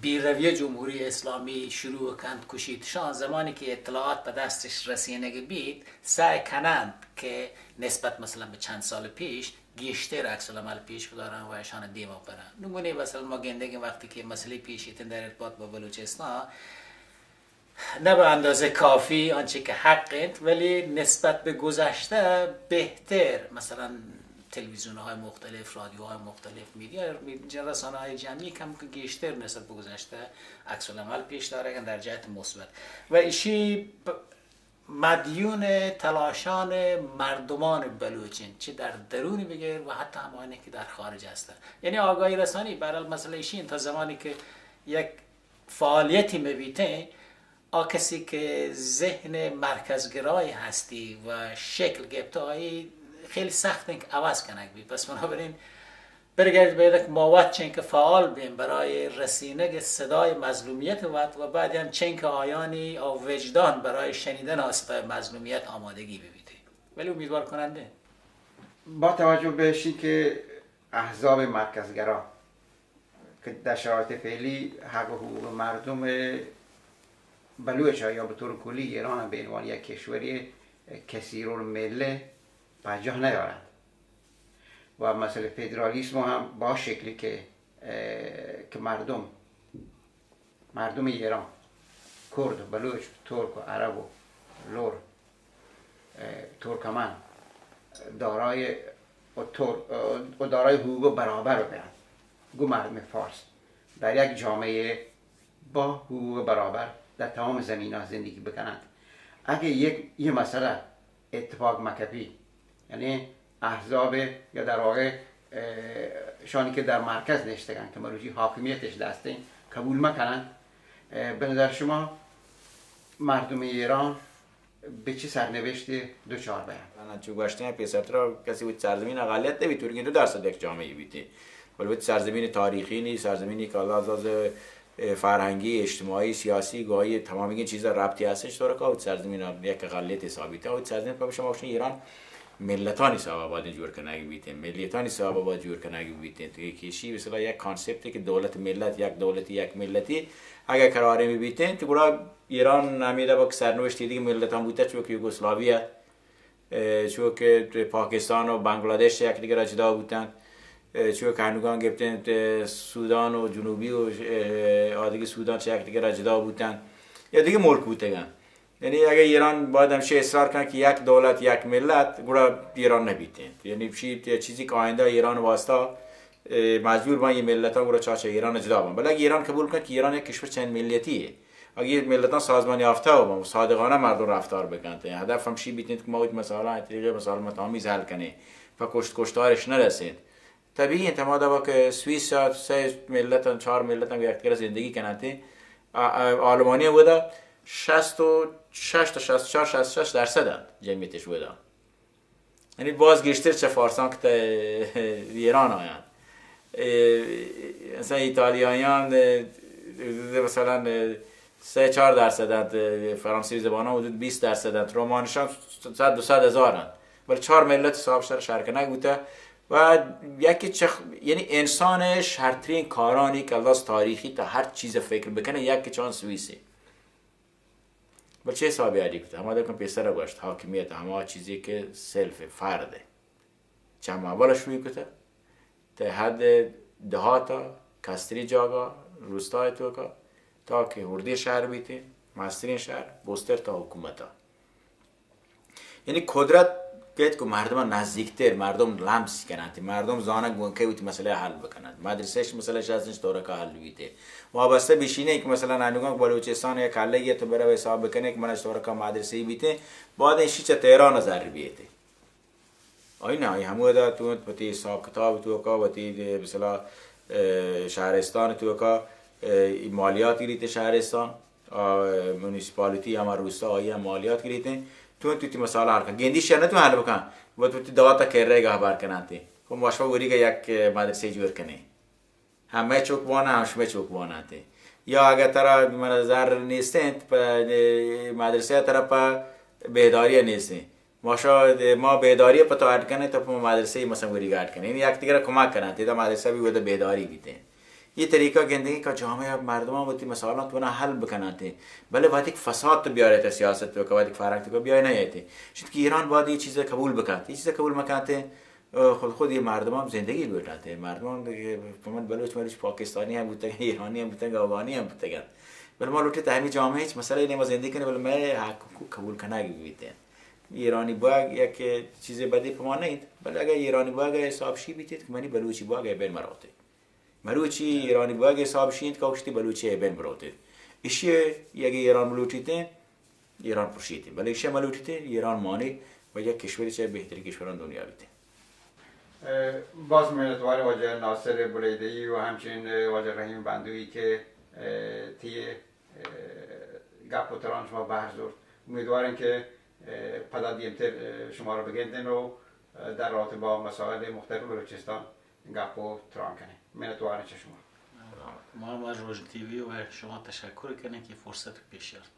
بیرویه جمهوری اسلامی شروع کند کشیدشان زمانی که اطلاعات به دستش رسینه بید سعی کنند که نسبت مثلا به چند سال پیش گیشتر عکس العمل پیش دارن و ایشان دیما برن نمونه مثلا ما گندگی وقتی که مسئله پیشیتن در ارتباط با بلوچستان نه به اندازه کافی آنچه که حقند ولی نسبت به گذشته بهتر مثلا تلویزیون های مختلف رادیوهای مختلف میدیا رسانه های جمعی کم که گیشتر نسبت به گذشته عکس العمل پیش دارن در جهت مثبت و ایشی مدیون تلاشان مردمان بلوچین چه در درونی بگیر و حتی همانی که در خارج هستن یعنی آگاهی رسانی برای مسئله ایشین تا زمانی که یک فعالیتی میبیته کسی که ذهن مرکزگرایی هستی و شکل گرفته‌ای خیلی سخته که عوض کنه بی پس بنابراین برگردید به یک مواد چون که فعال بیم برای رسینه صدای مظلومیت و بعد هم چون که آیانی او وجدان برای شنیدن صدای مظلومیت آمادگی ببیده ولی امیدوار کننده با توجه بهش که احزاب مرکزگرا که در شرایط فعلی حق و حقوق مردم بلوچ یا به طور کلی ایران به عنوان یک کشوری کثیرالمله پنجاه نیارند و مسئله فدرالیسم هم با شکلی که مردم ایران، کرد و بلوچ، ترک و عرب و لور، ترکمن دارای حقوق برابر رو بیان، گو مردم فارس در یک جامعه با حقوق برابر در تمام زمین ها زندگی بکنند. اگه یه مسئله اتفاق مکفی، یعنی احزاب یا در واقع شانی که در مرکز نشتگن که مروجی حاکمیتش دستین قبول مکنند، به نظر شما مردم ایران به چه سرنوشتی دوچار بیان؟ چون گشتن پیسرترا کسی بود سرزمین اقلیت نمیتونه که 2% یک جامعه بیته، ولی سرزمین تاریخی نیست، سرزمینی که از فرهنگی، اجتماعی، سیاسی گاهی تمام این چیزا ربطی هستش طور که سرزمین یک اقلیت حسابیته و سرزمین که شما باشین ایران ملتانی سوا باید جور کنه بیتین، ملیتانی سوا باید جور کنه بیتین. تو کیشی مثلا یک کانسپتی که دولت ملت، یک دولتی یک ملتی اگر قراره میبیتین تو برای ایران نمیده با سرنوشتی دیگه ملتان بوده، چون که یوگسلاوی، چون که پاکستان و بنگلادش یک دیگه را جدا بودن، چون که هنوگان گفتن سودان و جنوبی و آدیگه سودان چه یک دیگه را جدا بودن یا دیگه ملک بودن. یعنی اگه ایران باید همشه اصرار کنه که یک دولت یک ملت گویا ایران نبیتین، یعنی چیزی که آینده ایران واسطه مجبور با این ملت ها گویا چاچه ایران جدا بان. ولی اگه ایران قبول کنه که ایران یک کشور چند ملیتیه، اگه ملتان سازمان یافته و صادقانه مردم رفتار بکنن، هدف همشی بیتین که ما مثلا طریق مثلا متامیز حل کنه و کشتارش نرسید. طبیعی انتماده با که سوئیس 3 ملت 4 ملت هم یک دیگر زندگی کنند. آلمانی بوده 66 تا 64 66% جمعیتش بوده، یعنی باز گشتر چه فارسان که ایران آیند. مثلا ایتالیاییان مثلا 3-4% فرانسوی زبان ها حدود 20%، رومانشان 100-200 هزارند، ولی 4 ملت صاحب شرکه نبوده. و یعنی انسان شرطرین کارانی که از تاریخی تا هر چیز فکر بکنه یک چان سوئیسی. ولی چه حسابی علی کده؟ همه دکن پیسر گوشت حاکمیت همه چیزی که سلف فرده چند اولش روی کده تا حد دهاتا کستری جاگا روستای توکا تا که هردی شهر بیتی مسترین شهر بستر تا حکومتا. یعنی قدرت گید که مردم نزدیکتر مردم لمس کنند، مردم زانه گونکه بیتی مسئله حل بکنند، مدرسهش مسئله شازنش طوره که حل بیتی وابسته بشینه که مثلا انوگان بلوچستان یک حله تو بره حساب بکنه که منش طوره که مدرسه بیتی بعد این شیچه تهران نظر بیتی آینه همه دا تو پتی حساب کتاب تو که پتی مثلا شهرستان تو که مالیات گریته شهرستان منیسپالیتی هم روستا آیه مالیات گریته تو مثلا هر کن گندیش نه تو حل بکن و تو دواتا کره گاه بار کناتی خب ماشوا وری که یک مدرسه جور کنی همه چوکوانه همشمه چوکواناتی یا اگر ترا من زر نیستند مدرسه طرف بیداری نیستی ماشا ما بیداری پتو اٹ کنه تو مدرسه مثلا وری گاٹ کنه یعنی یک دیگر کمک کناتی تا مدرسه بھی ودا بیداری بیته یہ طریقہ گندگی کا جامعه مردم وقتی مثلا تو حل بکناتی بله وقتی فساد تو بیاره تا سیاست تو وقتی فرهنگ تو بیای نیاتی شد که ایران باید یه چیز قبول بکنه یه چیز قبول مکنه خود یه مردم هم زندگی بکنه مردم من بلوچ پاکستانی هم بودن ایرانی هم بودن افغانی هم بودن بله ما لوتی تهمی جامعه هیچ مسئله نمی زندگی کنه بله من حقوق قبول کنه بیته ایرانی باگ یک چیز بدی پما نید بله اگر ایرانی باگ حساب شی بیتید که منی بلوچی باگ بین مراته مروچی ایرانی باگ حساب شید که اوشتی بلوچی بین مراته ایشی یک ایران ملوچیته ایران پرشیده ولی ایشی ملوچیته ایران مانی و یک کشوری چه بهتری کشوران دنیا بیته. باز امیدوار واجه ناصر بولیده‌ای و همچنین واجه رحیم بندویی که تی گپ و تران شما بحث داشت امیدوارم که پدا دیمتر شما رو بگندن و در رابطه با مسائل مختلف بلوچستان گپ و تران کنیم. امیدوارم چه شما ما از روژن تیوی و شما تشکر کنیم که فرصت پیش کرد.